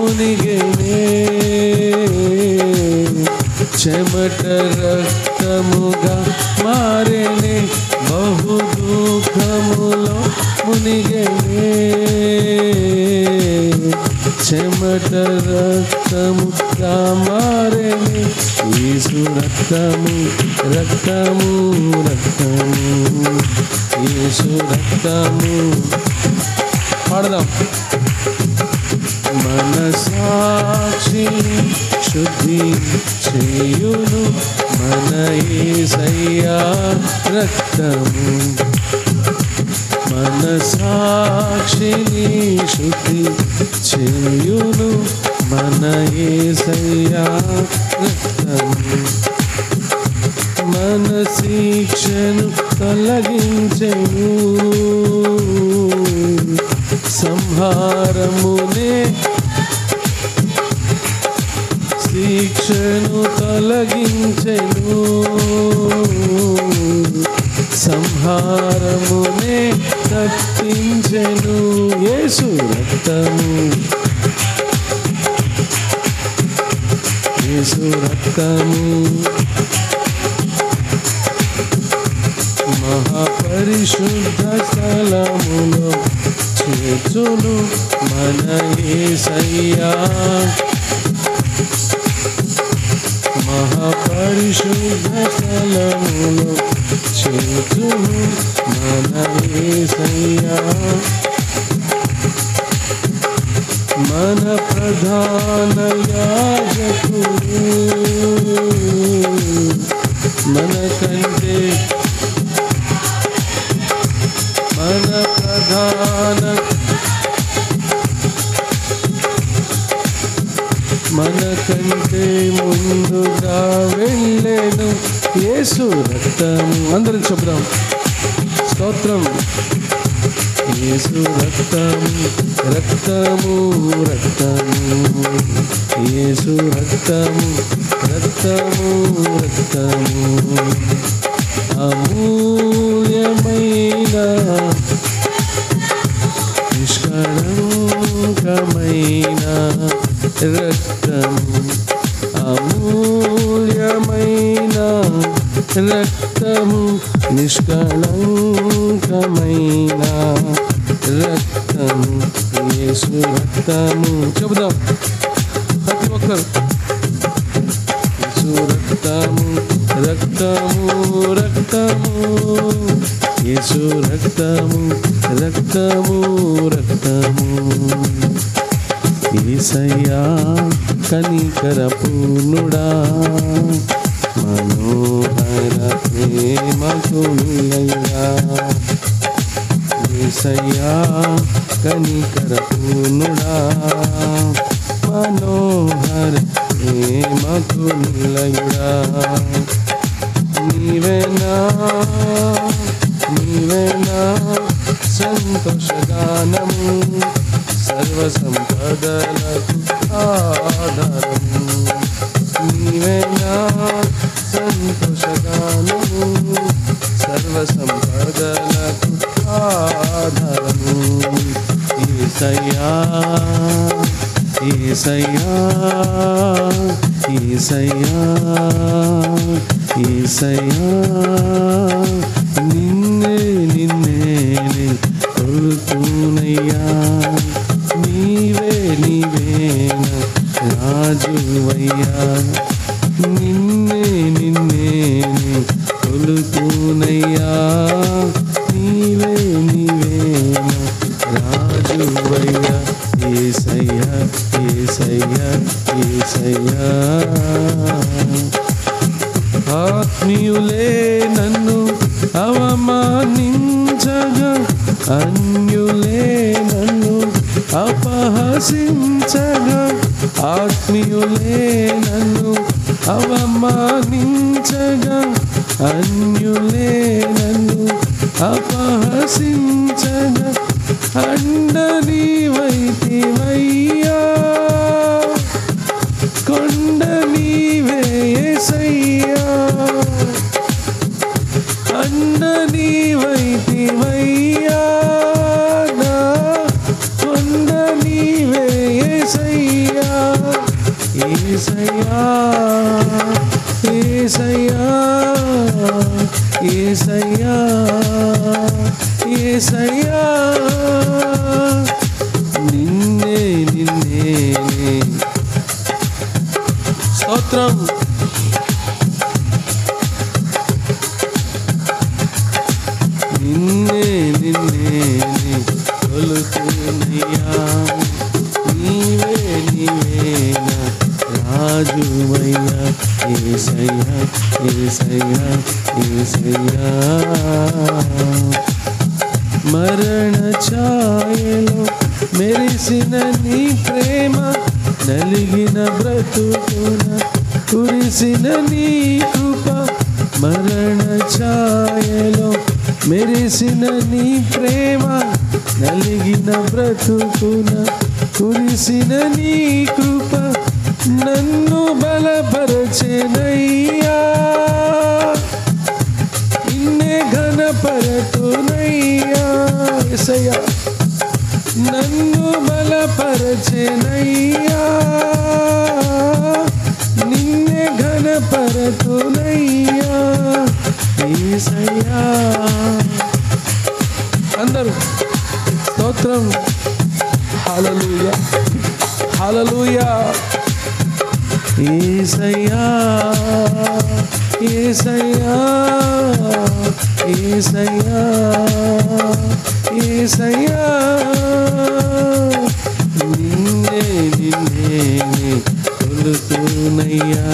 మునిగెనే, చెమట రక్తముగా మారెనే, బహు దుఃఖములో మునిగెనే, చెమట రక్తముగా మారెనే, యేసు రక్తము రక్తము రక్తము, యేసు రక్తము. పాడదాం. మనసాక్షి శుద్ధి చేయును మన యేసయ్యా రక్తము, మనసాక్షిని శుద్ధి చేయును మన యేసయ్యా రక్తము, మన శిక్షను తొలగించెను, సంహారమునే శిక్షను తొలగించెను, సంహారమునే తప్పించెను, యేసు రక్తము, యేసు రక్తము. మహాపరిశుద్ధ స్థలములో చేర్చును మన యేసయ్యా, మహాపరిశుద్ధ స్థలములో చేర్చును మన యేసయ్యా, మన ప్రధాన యాజకుడు, మనకంటే మన ప్రధాన మనకంటే ముందుగా వెళ్ళెను, యేసు రక్తము. అందరం చెప్దాం. స్తోత్రం. యేసు రక్తము రక్తము రక్తము, యేసు రక్తము రక్తము రక్తము, అమూల్యమైన నిష్కళంకమైన రక్తము, అమూల్యమైన రక్తము, నిష్కళంకమైన రక్తము, యేసు రక్తము. చెబుదాం ప్రతి ఒక్కరు. యేసు రక్తము రక్తము రక్తము, యేసు రక్తము రక్తము రక్తము, యేసయ్యా కనికర పూర్ణుడా, మనోహర ప్రేమకు నిలయుడా, యేసయ్యా కనికర పూర్ణుడా, మనోహర ప్రేమకు నిలయుడా, నీవేనా నీవేనా సంతోషగానము, సర్వ సంపదలకు ఆధారము, నీవేనా సంతోషగానము, సర్వ సంపదలకు ఆధారము, యేసయ్యా యేసయ్యా యేసయ్యా యేసయ్యా, నిన్నే నిన్నే కొలుతునయ్యా, నీవే నీవేనా రాజువయ్యా, నిన్నే నిన్నే కొలుతునయ్యా, నీవే నీవేనా రాజువయ్యా, యేసయ్యా యేసయ్యా యేసయ్యా. ఆత్మీయులే నన్ను అవమానించగా, అన్యులే నన్ను అపహసించగా, ఆత్మీయులే నన్ను అవమానించగా, అన్యులే నన్ను అపహసించగా, అండ నీవైతివయ్యా, కొండ నీవే యేసయ్యా, అండ నీవైతివయ్యా, కొండ నీవే యేసయ్యా, యేసయ్యా యేసయ్యా యేసయ్యా యేసయ్యా నిన్నే నిన్నే స్తోత్రం నిన్నే నిన్నే కొలుతున్నయ్యా నీవే నీవేనా రాజువయ్యా యేసయ్యా యేసయ్యా యేసయ్యా మరణ ఛాయలో మెరిసిన నీ ప్రేమ నలిగిన బ్రతుకున కురిసిన నీ కృప మరణ ఛాయలో మెరిసిన నీ ప్రేమ నలిగిన బ్రతుకున కురిసిన నీ కృప నన్ను బలపరచెనయ్యా నిన్నే ఘనపరతునయ్యా యేసయ్యా నన్ను బలపరచెనయ్యా నిన్నే ఘనపరతునయ్యా యేసయ్యా అందరూ స్తోత్రం హల్లెలూయా హల్లెలూయా యేసయ్యా యేసయ్యా యేసయ్యా యేసయ్యా నిన్నే నిన్నే కొలుతున్నయ్యా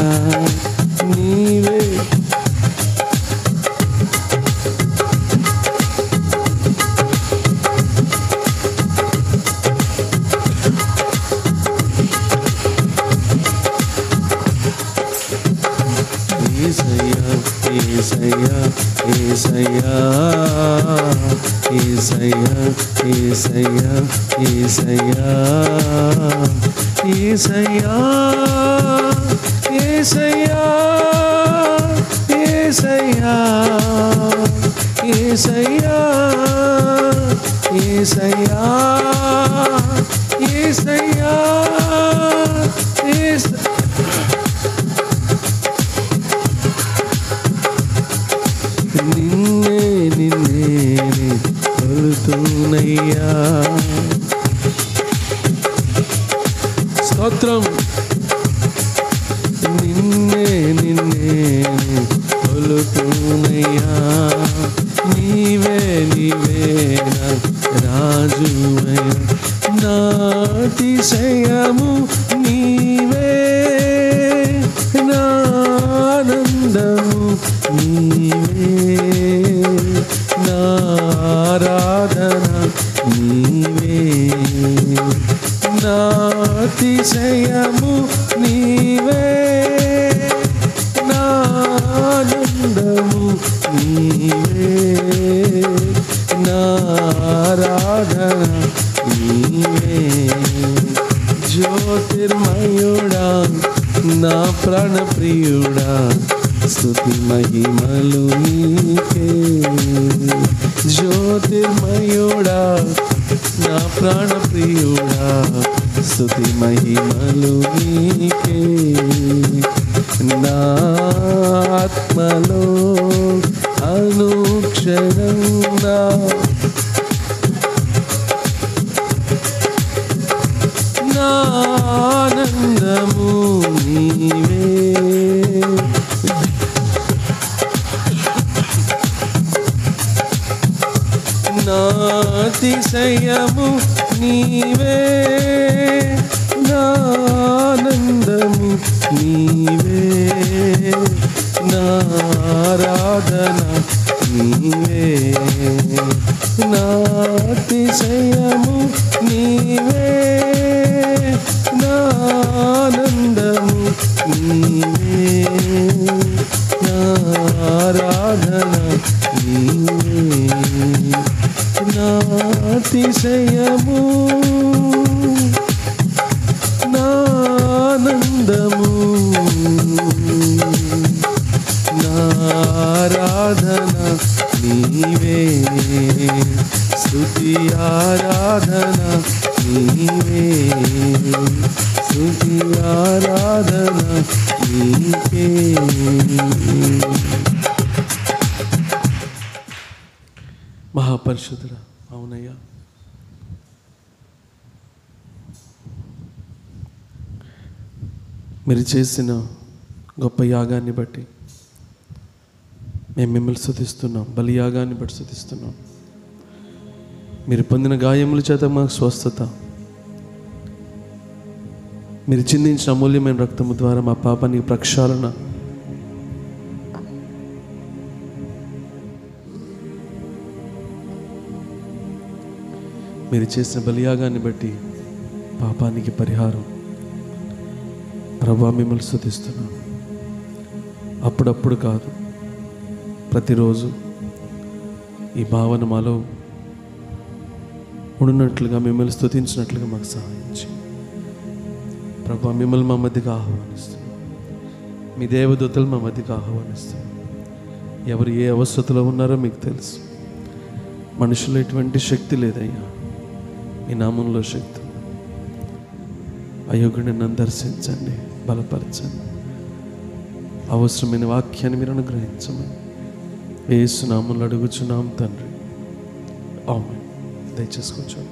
నీవే యేసయ్యా యేసయ్యా యేసయ్యా యేసయ్యా యేసయ్యా యేసయ్యా యేసయ్యా యేసయ్యా యేసయ్యా యేసయ్యా యేసయ్యా నిన్నే నిన్నే కొలుతున్నయ్యా స్తోత్రం నిన్నే నిన్నే కొలుతున్నయ్యా నీవే నీవే రాజువయ్యా నాతిశయము నీవే నానందము నీవే నారాధన నీవే నాతిశయము నీవే నానందము నీవే నారాధన నీవే జ్యోతిర్మయుడా నా ప్రాణప్రియుడా స్తుతి మహిమలు నీకే జ్యోతిర్మయుడా నా ప్రాణప్రియుడా స్తుతి మహిమలు నీకే నా ఆత్మలో అనుక్షణం ఆనందము నీవే నాతిశయము నీవే నానందము నీవే నారాధన నీవే నాతిశయము నీవే నానందము నీవే నారాధన నీవే నాతిశయము నానందము నారాధన నీవే స్తుతి ఆరాధన స్తుతి ఆరాధన నీకే. మహాపరిశుద్ధుడా, అవునయ్యా, మీరు చేసిన గొప్ప యాగాన్ని బట్టి మేము మిమ్మల్ని స్తుతిస్తున్నాం. బలియాగాన్ని బట్టి స్తుతిస్తున్నాం. మీరు పొందిన గాయముల చేత మాకు స్వస్థత, మీరు చిందించిన అమూల్యమైన రక్తము ద్వారా మా పాపానికి ప్రక్షాళన, మీరు చేసిన బలియాగాన్ని బట్టి పాపానికి పరిహారం. ప్రభువా, మిమ్మల్ని స్తుతిస్తున్నాం. అప్పుడప్పుడు కాదు, ప్రతిరోజు ఈ భావన మాలో ఉన్నట్లుగా, మిమ్మల్ని స్తుతించినట్లుగా మాకు సహాయించి ప్రభువా, మిమ్మల్ని మా మధ్యకి ఆహ్వానిస్తున్నాం. మీ దేవదూతలు మా మధ్యకి ఆహ్వానిస్తున్నాం. ఎవరు ఏ అవస్థలో ఉన్నారో మీకు తెలుసు. మనుషులు ఎటువంటి శక్తి లేదయ్యా, మీ నామంలో శక్తి. అయోగ్యుడిని నన్ను దర్శించండి, బలపరచండి. అవసరమైన వాక్యాన్ని మీరు అనుగ్రహించమని యేసు నామంలో అడుగుచున్నాం తండ్రి, ఆమేన్. దయచేసి కూర్చోండి.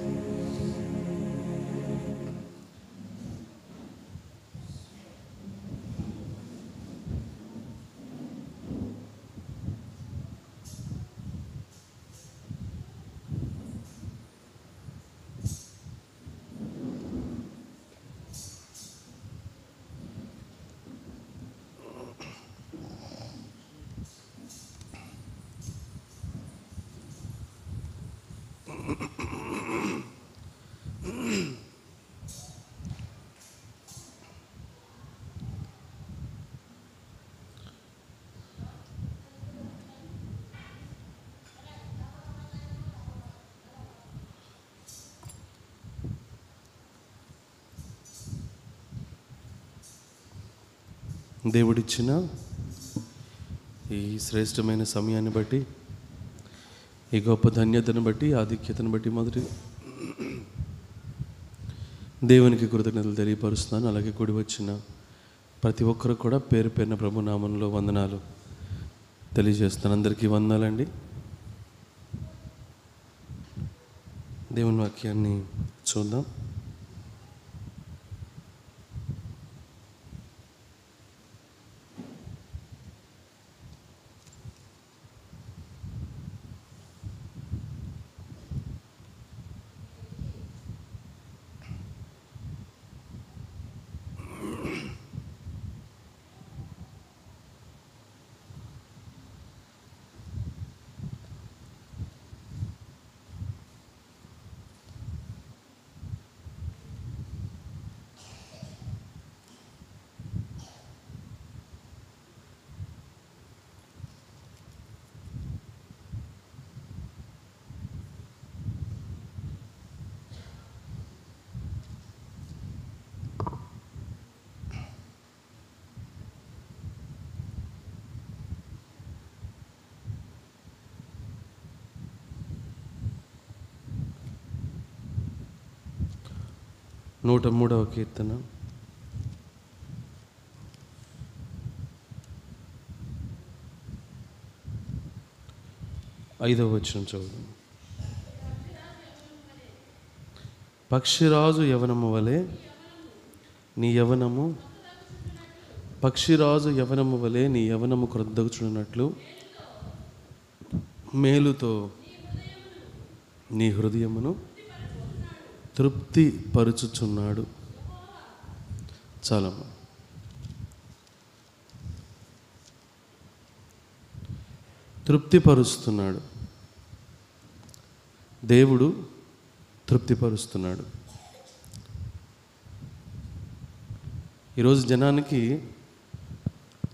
దేవుడిచ్చిన ఈ శ్రేష్టమైన సమయాన్ని బట్టి, ఈ గొప్ప ధన్యతను బట్టి, ఆధిక్యతను బట్టి మొదటి దేవునికి కృతజ్ఞతలు తెలియపరుస్తున్నాను. అలాగే కూడి వచ్చిన ప్రతి ఒక్కరు కూడా పేరు పేరున ప్రభు నామంలో వందనాలు తెలియజేస్తున్నాను. అందరికీ వందనాలండి. దేవుని వాక్యాన్ని చూద్దాం. నూట 3వ కీర్తన 5వ వచనం చదువుదాం. పక్షిరాజు యవనము వలె నీ యవనము, పక్షిరాజు యవనము వలె నీ యవనము క్రొద్దగుచున్నట్లు మేలుతో నీ హృదయమును తృప్తి పరుచుచున్నాడు. చాలమ్మా. తృప్తిపరుస్తున్నాడు దేవుడు, తృప్తిపరుస్తున్నాడు. ఈరోజు జనానికి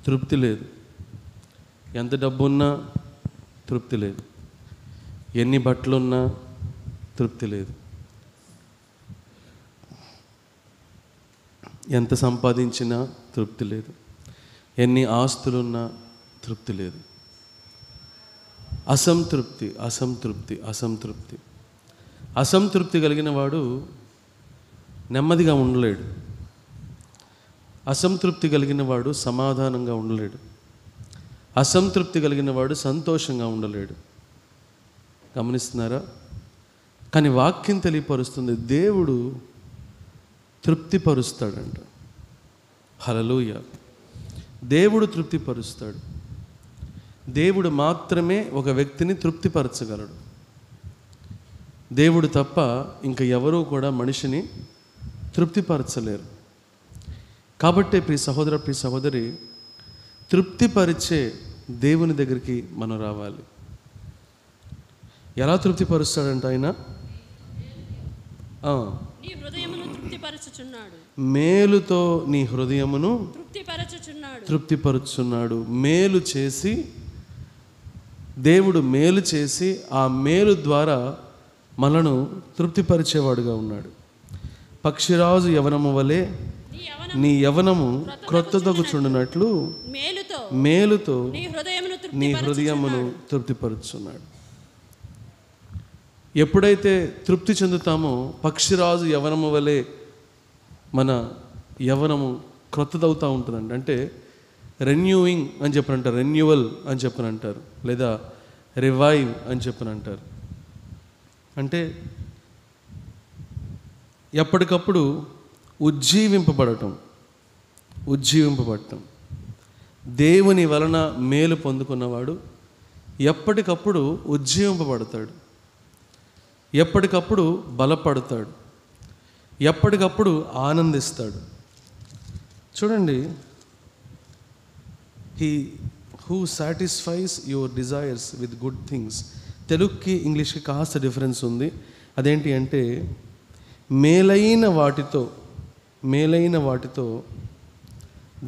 తృప్తి లేదు. ఎంత డబ్బున్నా తృప్తి లేదు, ఎన్ని బట్టలున్నా తృప్తి లేదు, ఎంత సంపాదించినా తృప్తి లేదు, ఎన్ని ఆస్తులున్నా తృప్తి లేదు. అసంతృప్తి, అసంతృప్తి, అసంతృప్తి. అసంతృప్తి కలిగిన వాడు నెమ్మదిగా ఉండలేడు. అసంతృప్తి కలిగిన వాడు సమాధానంగా ఉండలేడు. అసంతృప్తి కలిగిన వాడు సంతోషంగా ఉండలేడు. గమనిస్తున్నారా? కానీ వాక్యం తెలియపరుస్తుంది, దేవుడు తృప్తిపరుస్తాడంట. హల్లెలూయా! దేవుడు తృప్తిపరుస్తాడు. దేవుడు మాత్రమే ఒక వ్యక్తిని తృప్తిపరచగలడు. దేవుడు తప్ప ఇంకా ఎవరూ కూడా మనిషిని తృప్తిపరచలేరు. కాబట్టి ప్రియ సహోదర, ప్రియ సహోదరి, తృప్తిపరిచే దేవుని దగ్గరికి మనం రావాలి. ఎలా తృప్తిపరుస్తాడంట ఆయన? మేలుతో నీ హృదయమును తృప్తిపరుచున్నాడు. మేలు చేసి, దేవుడు మేలు చేసి ఆ మేలు ద్వారా మనను తృప్తిపరిచేవాడుగా ఉన్నాడు. పక్షిరాజు యవనము వలె నీ యవనము క్రొత్తదగుచుండునట్లు మేలుతో నీ హృదయమును తృప్తిపరుచున్నాడు. ఎప్పుడైతే తృప్తి చెందుతామో పక్షిరాజు యవనము వలె మన యవనము క్రొత్తదవుతూ ఉంటుందండి. అంటే రెన్యూయింగ్ అని చెప్పనంటారు, రెన్యువల్ అని చెప్పనంటారు, లేదా రివైవ్ అని చెప్పనంటారు. అంటే ఎప్పటికప్పుడు ఉజ్జీవింపబడటం. దేవుని వలన మేలు పొందుకున్నవాడు ఎప్పటికప్పుడు ఉజ్జీవింపబడతాడు, ఎప్పటికప్పుడు బలపడతాడు, ఎప్పటికప్పుడు ఆనందిస్తాడు. చూడండి, he who satisfies your desires with good things. తెలుగుకి ఇంగ్లీష్కి కాస్త డిఫరెన్స్ ఉంది. అదేంటి అంటే మేలైన వాటితో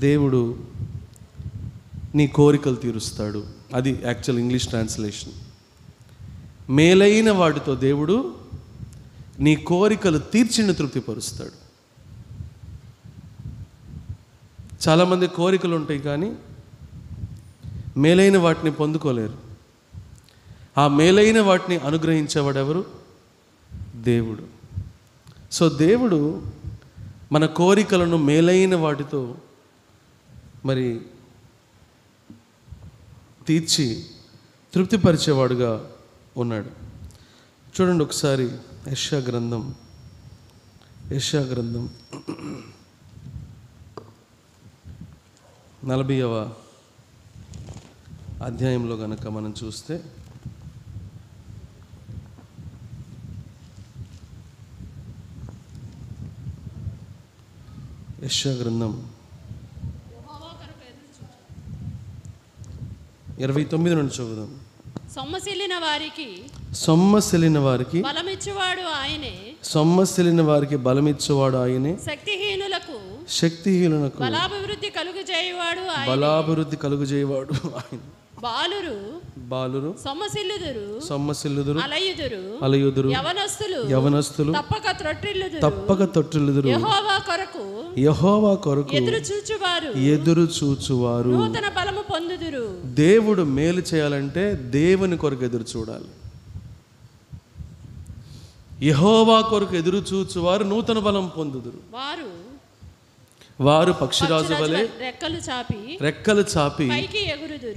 దేవుడు నీ కోరికలు తీరుస్తాడు. అది యాక్చువల్ ఇంగ్లీష్ ట్రాన్స్లేషన్. మేలైన వాటితో దేవుడు నీ కోరికలు తీర్చిన తృప్తిపరుస్తాడు. చాలామంది కోరికలు ఉంటాయి కానీ మేలైన వాటిని పొందుకోలేరు. ఆ మేలైన వాటిని అనుగ్రహించేవాడు ఎవరు? దేవుడు. సో దేవుడు మన కోరికలను మేలైన వాటితో మరి తీర్చి తృప్తిపరిచేవాడుగా ఉన్నాడు. చూడండి ఒకసారి యెషయా గ్రంథం 40వ అధ్యాయంలో గనక మనం చూస్తే యెషయా గ్రంథం 29 నుండి చదువుదాం. సొమ్మసిల్లిన వారికి బలమిచ్చేవాడు ఆయనే. సొమ్మసిల్లిన వారికి బలమిచ్చేవాడు ఆయనే. శక్తిహీనులకు బలాభివృద్ధి కలుగజేయువాడు ఆయన. బాలురు సొమ్మసిల్లుదురు అలయుదురు యవనస్తులు తప్పక తొట్టిల్లుదురు. యెహోవా కొరకు ఎదురు చూచువారు నూతన బలము పొందుదురు. దేవుడు మేలు చేయాలంటే దేవుని కొరకు ఎదురు చూడాలి. యెహోవా కొరకు ఎదురు చూచువారు నూతన బలం పొందుదురు. వారు పక్షిరాజు వలె రెక్కలు చాపి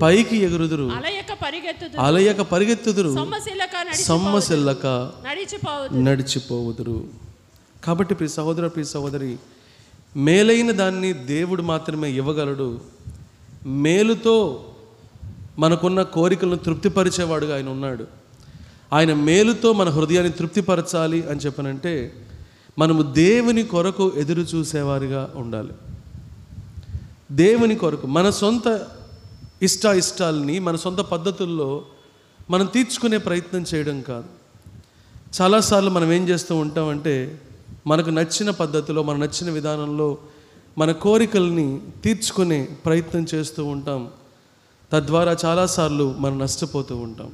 పైకి ఎగురుదురు, అలయక పరిగెత్తుదురు, సొమ్మసిల్లక నడిచిపోవుదురు. కాబట్టి ప్రియ సహోదర, ప్రియ సహోదరి, మేలైన దాన్ని దేవుడు మాత్రమే ఇవ్వగలడు. మేలుతో మనకున్న కోరికలను తృప్తిపరిచేవాడుగా ఆయన ఉన్నాడు. ఆయన మేలుతో మన హృదయాన్ని తృప్తిపరచాలి అని చెప్పనంటే మనము దేవుని కొరకు ఎదురు చూసేవారిగా ఉండాలి. దేవుని కొరకు మన సొంత ఇష్టాల్ని మన సొంత పద్ధతుల్లో మనం తీర్చుకునే ప్రయత్నం చేయడం కాదు. చాలాసార్లు మనం ఏం చేస్తూ ఉంటామంటే మనకు నచ్చిన పద్ధతిలో, మన నచ్చిన విధానంలో మన కోరికల్ని తీర్చుకునే ప్రయత్నం చేస్తూ ఉంటాం. తద్వారా చాలాసార్లు మనం నష్టపోతూ ఉంటాం.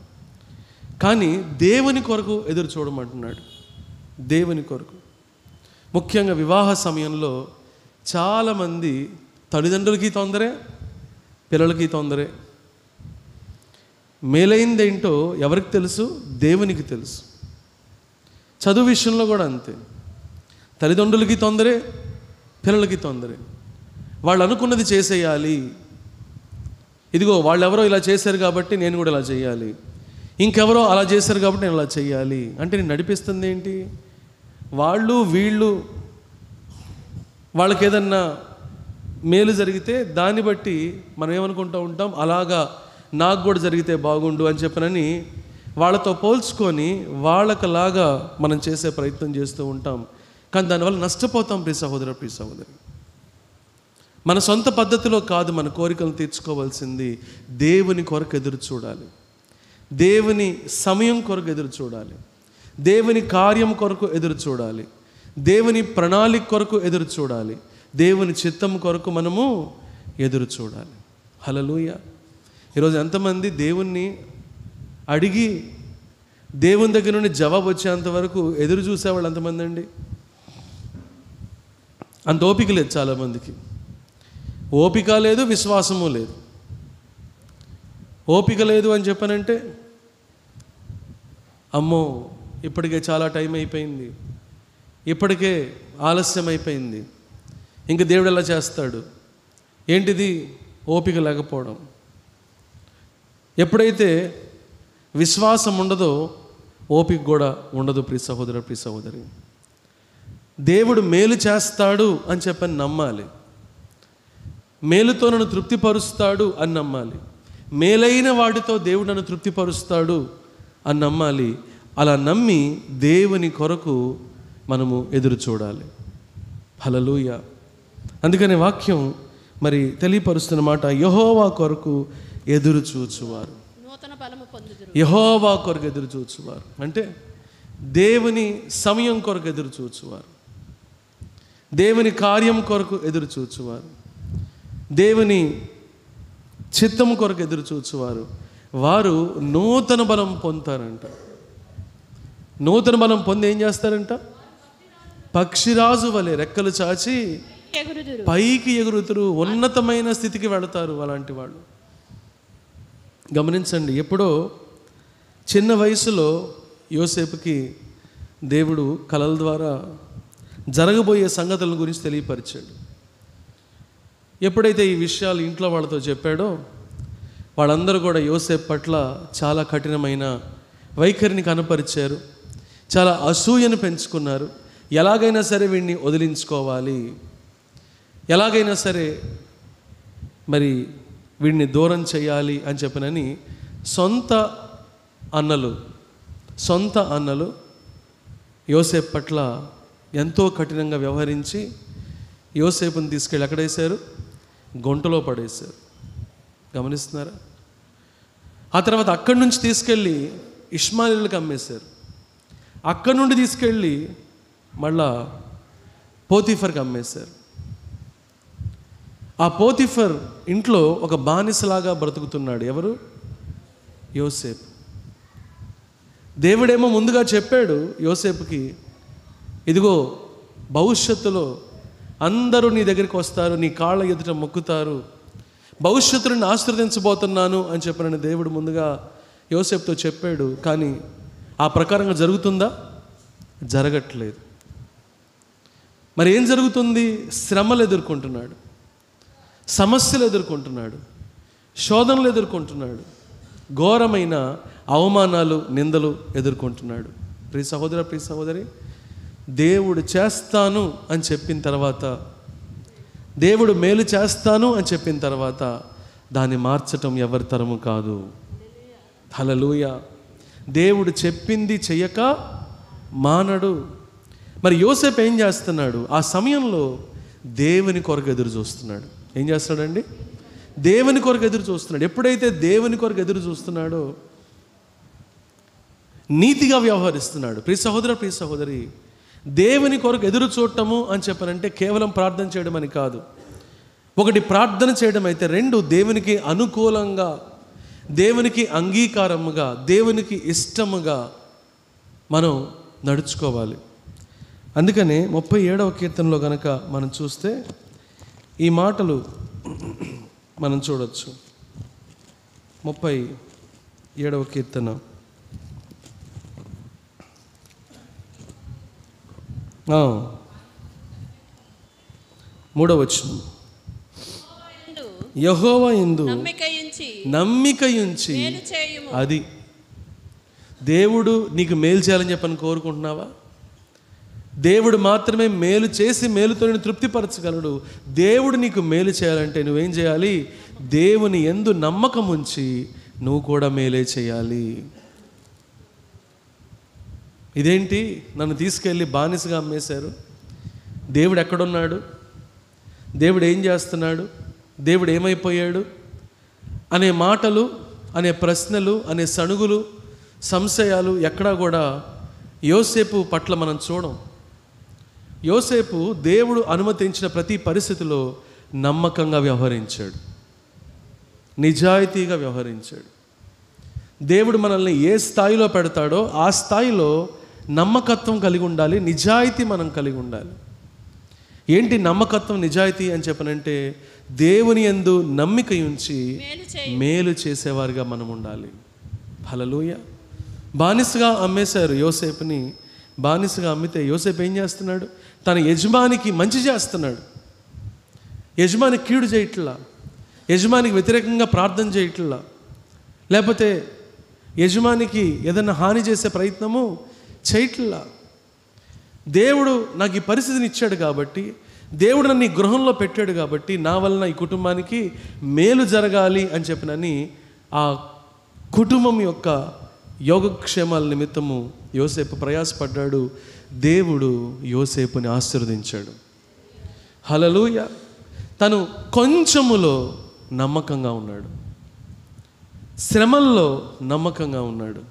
కానీ దేవుని కొరకు ఎదురు చూడమంటున్నాడు. దేవుని కొరకు ముఖ్యంగా వివాహ సమయంలో చాలామంది తల్లిదండ్రులకి తొందరే, పిల్లలకి తొందరే. మేలైందేంటో ఎవరికి తెలుసు? దేవునికి తెలుసు. చదువు విషయంలో కూడా అంతే. తల్లిదండ్రులకి తొందరే, పిల్లలకి తొందరే. వాళ్ళు అనుకున్నది చేసేయాలి. ఇదిగో వాళ్ళెవరో ఇలా చేశారు కాబట్టి నేను కూడా ఇలా చేయాలి, ఇంకెవరో అలా చేశారు కాబట్టి నేను అలా చేయాలి అంటే నేను నడిపిస్తుంది ఏంటి? వాళ్ళు వీళ్ళు వాళ్ళకి ఏదన్నా మేలు జరిగితే దాన్ని బట్టి మనం ఏమనుకుంటూ ఉంటాం, అలాగా నాకు కూడా జరిగితే బాగుండు అని చెప్పనని వాళ్ళతో పోల్చుకొని వాళ్ళకలాగా మనం చేసే ప్రయత్నం చేస్తూ ఉంటాం. కానీ దానివల్ల నష్టపోతాం ప్రియ సహోదర, ప్రియ సహోదరి. మన సొంత పద్ధతిలో కాదు మన కోరికలను తీర్చుకోవాల్సింది. దేవుని కొరకు ఎదురు చూడాలి, దేవుని సమయం కొరకు ఎదురు చూడాలి, దేవుని కార్యం కొరకు ఎదురు చూడాలి, దేవుని ప్రణాళిక కొరకు ఎదురు చూడాలి, దేవుని చిత్తం కొరకు మనము ఎదురు చూడాలి. హల్లెలూయా. ఈరోజు ఎంతమంది దేవుణ్ణి అడిగి దేవుని దగ్గర నుండి జవాబు వచ్చేంత వరకు ఎదురు చూసేవాళ్ళు ఎంతమంది అండి? అంత ఓపిక లేదు చాలామందికి. ఓపిక లేదు, విశ్వాసము లేదు. ఓపిక లేదు అని చెప్పనంటే అమ్మో ఇప్పటికే చాలా టైం అయిపోయింది, ఇప్పటికే ఆలస్యం అయిపోయింది, ఇంక దేవుడు ఎలా చేస్తాడు? ఏంటిది? ఓపిక లేకపోవడం. ఎప్పుడైతే విశ్వాసం ఉండదో ఓపిక కూడా ఉండదు ప్రియ సహోదర, ప్రియ సహోదరి. దేవుడు మేలు చేస్తాడు అని చెప్పని నమ్మాలి, మేలుతో నన్ను తృప్తిపరుస్తాడు అని నమ్మాలి, మేలైన వాటితో దేవుడు నన్ను తృప్తిపరుస్తాడు అని నమ్మాలి. అలా నమ్మి దేవుని కొరకు మనము ఎదురు చూడాలి. హల్లెలూయా. అందుకని వాక్యం మరి తెలియపరుస్తున్న మాట, యెహోవా కొరకు ఎదురు చూచువారు నూతన బలము పొందుదురు. యెహోవా కొరకు ఎదురు చూచువారు అంటే దేవుని సమయం కొరకు ఎదురు చూచువారు, దేవుని కార్యం కొరకు ఎదురు చూచువారు, దేవుని చిత్తము కొరకు ఎదురు చూచువారు. వారు నూతన బలం పొందుతారంట. నూతన బలం పొంది ఏం చేస్తారంట? పక్షిరాజు వలె రెక్కలు చాచి ఎగురుదురు, పైకి ఎగురుతురు, ఉన్నతమైన స్థితికి వెళతారు. అలాంటి వాళ్ళు గమనించండి. ఎప్పుడో చిన్న వయసులో యోసేపుకి దేవుడు కలల ద్వారా జరగబోయే సంగతుల గురించి తెలియపరిచాడు. ఎప్పుడైతే ఈ విషయాలు ఇంట్లో వాళ్ళతో చెప్పాడో వాళ్ళందరూ కూడా యోసేపు పట్ల చాలా కఠినమైన వైఖరిని కనపరిచారు, చాలా అసూయను పెంచుకున్నారు. ఎలాగైనా సరే వీడిని వదిలించుకోవాలి, ఎలాగైనా సరే మరి వీడిని దూరం చేయాలి అని చెప్పనని సొంత అన్నలు యోసేపు పట్ల ఎంతో కఠినంగా వ్యవహరించి యోసేపుని తీసుకెళ్ళి ఎక్కడేశారు? గొంటలో పడేశారు. గమనిస్తున్నారా? ఆ తర్వాత అక్కడి నుంచి తీసుకెళ్ళి ఇష్మాయిలుకి అమ్మేశారు. అక్కడి నుండి తీసుకెళ్ళి మళ్ళా పోతీఫర్కి అమ్మేశారు. ఆ పోతీఫర్ ఇంట్లో ఒక బానిసలాగా బ్రతుకుతున్నాడు. ఎవరు? యోసేపు. దేవుడేమో ముందుగా చెప్పాడు యోసేపుకి, ఇదిగో భవిష్యత్తులో అందరూ నీ దగ్గరికి వస్తారు, నీ కాళ్ళ ఎదుట మొక్కుతారు, భవిష్యత్తుని ఆశీర్వదించబోతున్నాను అని చెప్పిన దేవుడు ముందుగా యోసేపుతో చెప్పాడు. కానీ ఆ ప్రకారంగా జరుగుతుందా? జరగట్లేదు. మరి ఏం జరుగుతుంది? శ్రమలు ఎదుర్కొంటున్నాడు, సమస్యలు ఎదుర్కొంటున్నాడు, శోధనలు ఎదుర్కొంటున్నాడు, ఘోరమైన అవమానాలు, నిందలు ఎదుర్కొంటున్నాడు. ప్రియ సహోదర, ప్రియ సహోదరి, దేవుడు చేస్తాను అని చెప్పిన తర్వాత, దేవుడు మేలు చేస్తాను అని చెప్పిన తర్వాత దాన్ని మార్చటం ఎవరి తరము కాదు. హల్లెలూయా. దేవుడు చెప్పింది చెయ్యక మానడు. మరి యోసేపు ఏం చేస్తున్నాడు? ఆ సమయంలో దేవుని కొరకు ఎదురు చూస్తున్నాడు. ఏం చేస్తున్నాడండి? దేవుని కొరకు ఎదురు చూస్తున్నాడు. ఎప్పుడైతే దేవుని కొరకు ఎదురు చూస్తున్నాడో నీతిగా వ్యవహరిస్తున్నాడు. ప్రియ సహోదర, ప్రియ సహోదరి, దేవుని కొరకు ఎదురు చూడటము అని చెప్పనంటే కేవలం ప్రార్థన చేయడం అని కాదు. ఒకటి ప్రార్థన చేయడం అయితే, రెండు దేవునికి అనుకూలంగా, దేవునికి అంగీకారముగా, దేవునికి ఇష్టముగా మనం నడుచుకోవాలి. అందుకనే 37వ కీర్తనలో కనుక మనం చూస్తే ఈ మాటలు మనం చూడొచ్చు. 37వ కీర్తన 3వ వచనం. యెహోవా యందు నమ్మికయుంచి మేలు చేయుము. అది దేవుడు నీకు మేలు చేయాలని చెప్పని కోరుకుంటున్నావా? దేవుడు మాత్రమే మేలు చేసి మేలుతో నేను తృప్తిపరచగలడు. దేవుడు నీకు మేలు చేయాలంటే నువ్వేం చేయాలి? దేవుని యందు నమ్మకం ఉంచి నువ్వు కూడా మేలే చేయాలి. ఇదేంటి, నన్ను తీసుకెళ్ళి బానిసగా అమ్మేశారు, దేవుడు ఎక్కడున్నాడు, దేవుడు ఏం చేస్తున్నాడు, దేవుడు ఏమైపోయాడు అనే మాటలు, అనే ప్రశ్నలు, అనే సణుగులు, సంశయాలు ఎక్కడా కూడా యోసేపు పట్ల మనం చూడం. యోసేపు దేవుడు అనుమతించిన ప్రతి పరిస్థితిలో నమ్మకంగా వ్యవహరించాడు, నిజాయితీగా వ్యవహరించాడు. దేవుడు మనల్ని ఏ స్థాయిలో పెడతాడో ఆ స్థాయిలో నమ్మకత్వం కలిగి ఉండాలి, నిజాయితీ మనం కలిగి ఉండాలి. ఏంటి నమ్మకత్వం, నిజాయితీ అని చెప్పనంటే దేవుని యందు నమ్మిక ఉంచి మేలు చేసేవారుగా మనం ఉండాలి. హల్లెలూయా. బానిసగా అమ్మేశారు యోసేపుని. బానిసగా అమ్మితే యోసేపు ఏం చేస్తున్నాడు? తన యజమానికి మంచి చేస్తున్నాడు. యజమానికి కీడు చేయట్లా, యజమానికి వ్యతిరేకంగా ప్రార్థన చేయట్లా, లేకపోతే యజమానికి ఏదైనా హాని చేసే ప్రయత్నము చేయట్లా. దేవుడు నాకు ఈ పరిస్థితిని ఇచ్చాడు కాబట్టి, దేవుడు నన్ను ఈ గృహంలో పెట్టాడు కాబట్టి నా వలన ఈ కుటుంబానికి మేలు జరగాలి అని చెప్పినని ఆ కుటుంబం యొక్క యోగక్షేమాల నిమిత్తము యోసేపు ప్రయాసపడ్డాడు. దేవుడు యోసేపుని ఆశీర్వదించాడు. హల్లెలూయా. తను కొంచెములో నమ్మకంగా ఉన్నాడు, శ్రమల్లో నమ్మకంగా ఉన్నాడు,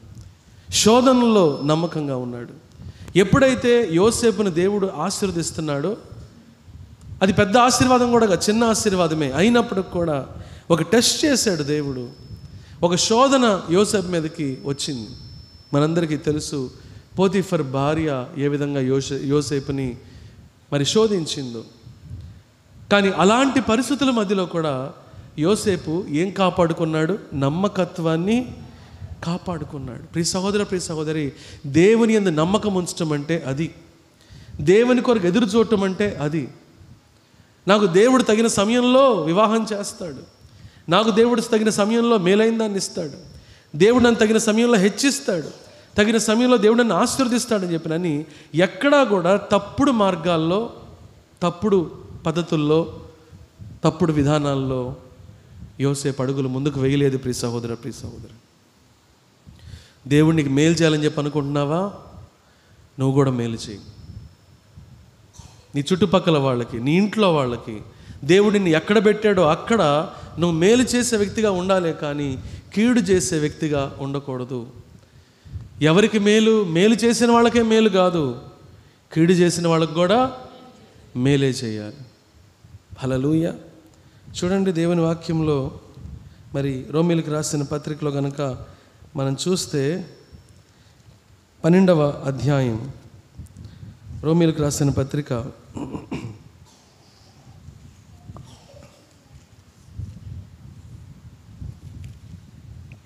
శోధనలో నమ్మకంగా ఉన్నాడు. ఎప్పుడైతే యోసేపును దేవుడు ఆశీర్వదిస్తున్నాడో, అది పెద్ద ఆశీర్వాదం కూడా కాదు, చిన్న ఆశీర్వాదమే అయినప్పటికి కూడా ఒక టెస్ట్ చేశాడు దేవుడు. ఒక శోధన యోసేపు మీదకి వచ్చింది. మనందరికీ తెలుసు పోతీఫర్ భార్య ఏ విధంగా యోసేపుని మరి శోధించిందో. కానీ అలాంటి పరిస్థితుల మధ్యలో కూడా యోసేపు ఏం కాపాడుకున్నాడు? నమ్మకత్వాన్ని కాపాడుకున్నాడు. ప్రియ సహోదర, ప్రియ సహోదరి, దేవుని యందు నమ్మకం ఉంచడం అంటే అది. దేవుని కొరకు ఎదురు చూడటం అంటే అది. నాకు దేవుడు తగిన సమయంలో వివాహం చేస్తాడు, నాకు దేవుడు తగిన సమయంలో మేలైన దాన్ని ఇస్తాడు, దేవుడు నన్ను తగిన సమయంలో హెచ్చిస్తాడు, తగిన సమయంలో దేవుడు నన్ను ఆశీర్వదిస్తాడని చెప్పినని ఎక్కడా కూడా తప్పుడు మార్గాల్లో, తప్పుడు పద్ధతుల్లో, తప్పుడు విధానాల్లో యోసేపు అడుగులు ముందుకు వేయలేదు. ప్రియ సహోదర, ప్రియ సహోదరు, దేవుడికి మేలు చేయాలని చెప్పి అనుకుంటున్నావా? నువ్వు కూడా మేలు చేయి. నీ చుట్టుపక్కల వాళ్ళకి, నీ ఇంట్లో వాళ్ళకి దేవుడిని ఎక్కడ పెట్టాడో అక్కడ నువ్వు మేలు చేసే వ్యక్తిగా ఉండాలే కానీ కీడు చేసే వ్యక్తిగా ఉండకూడదు. ఎవరికి మేలు? మేలు చేసిన వాళ్ళకే మేలు కాదు, కీడు చేసిన వాళ్ళకి కూడా మేలే చేయాలి. హల్లెలూయా. చూడండి దేవుని వాక్యంలో మరి రోమీయులకు రాసిన పత్రికలో కనుక మనం చూస్తే 12వ అధ్యాయం, రోమీయులకు రాసిన పత్రిక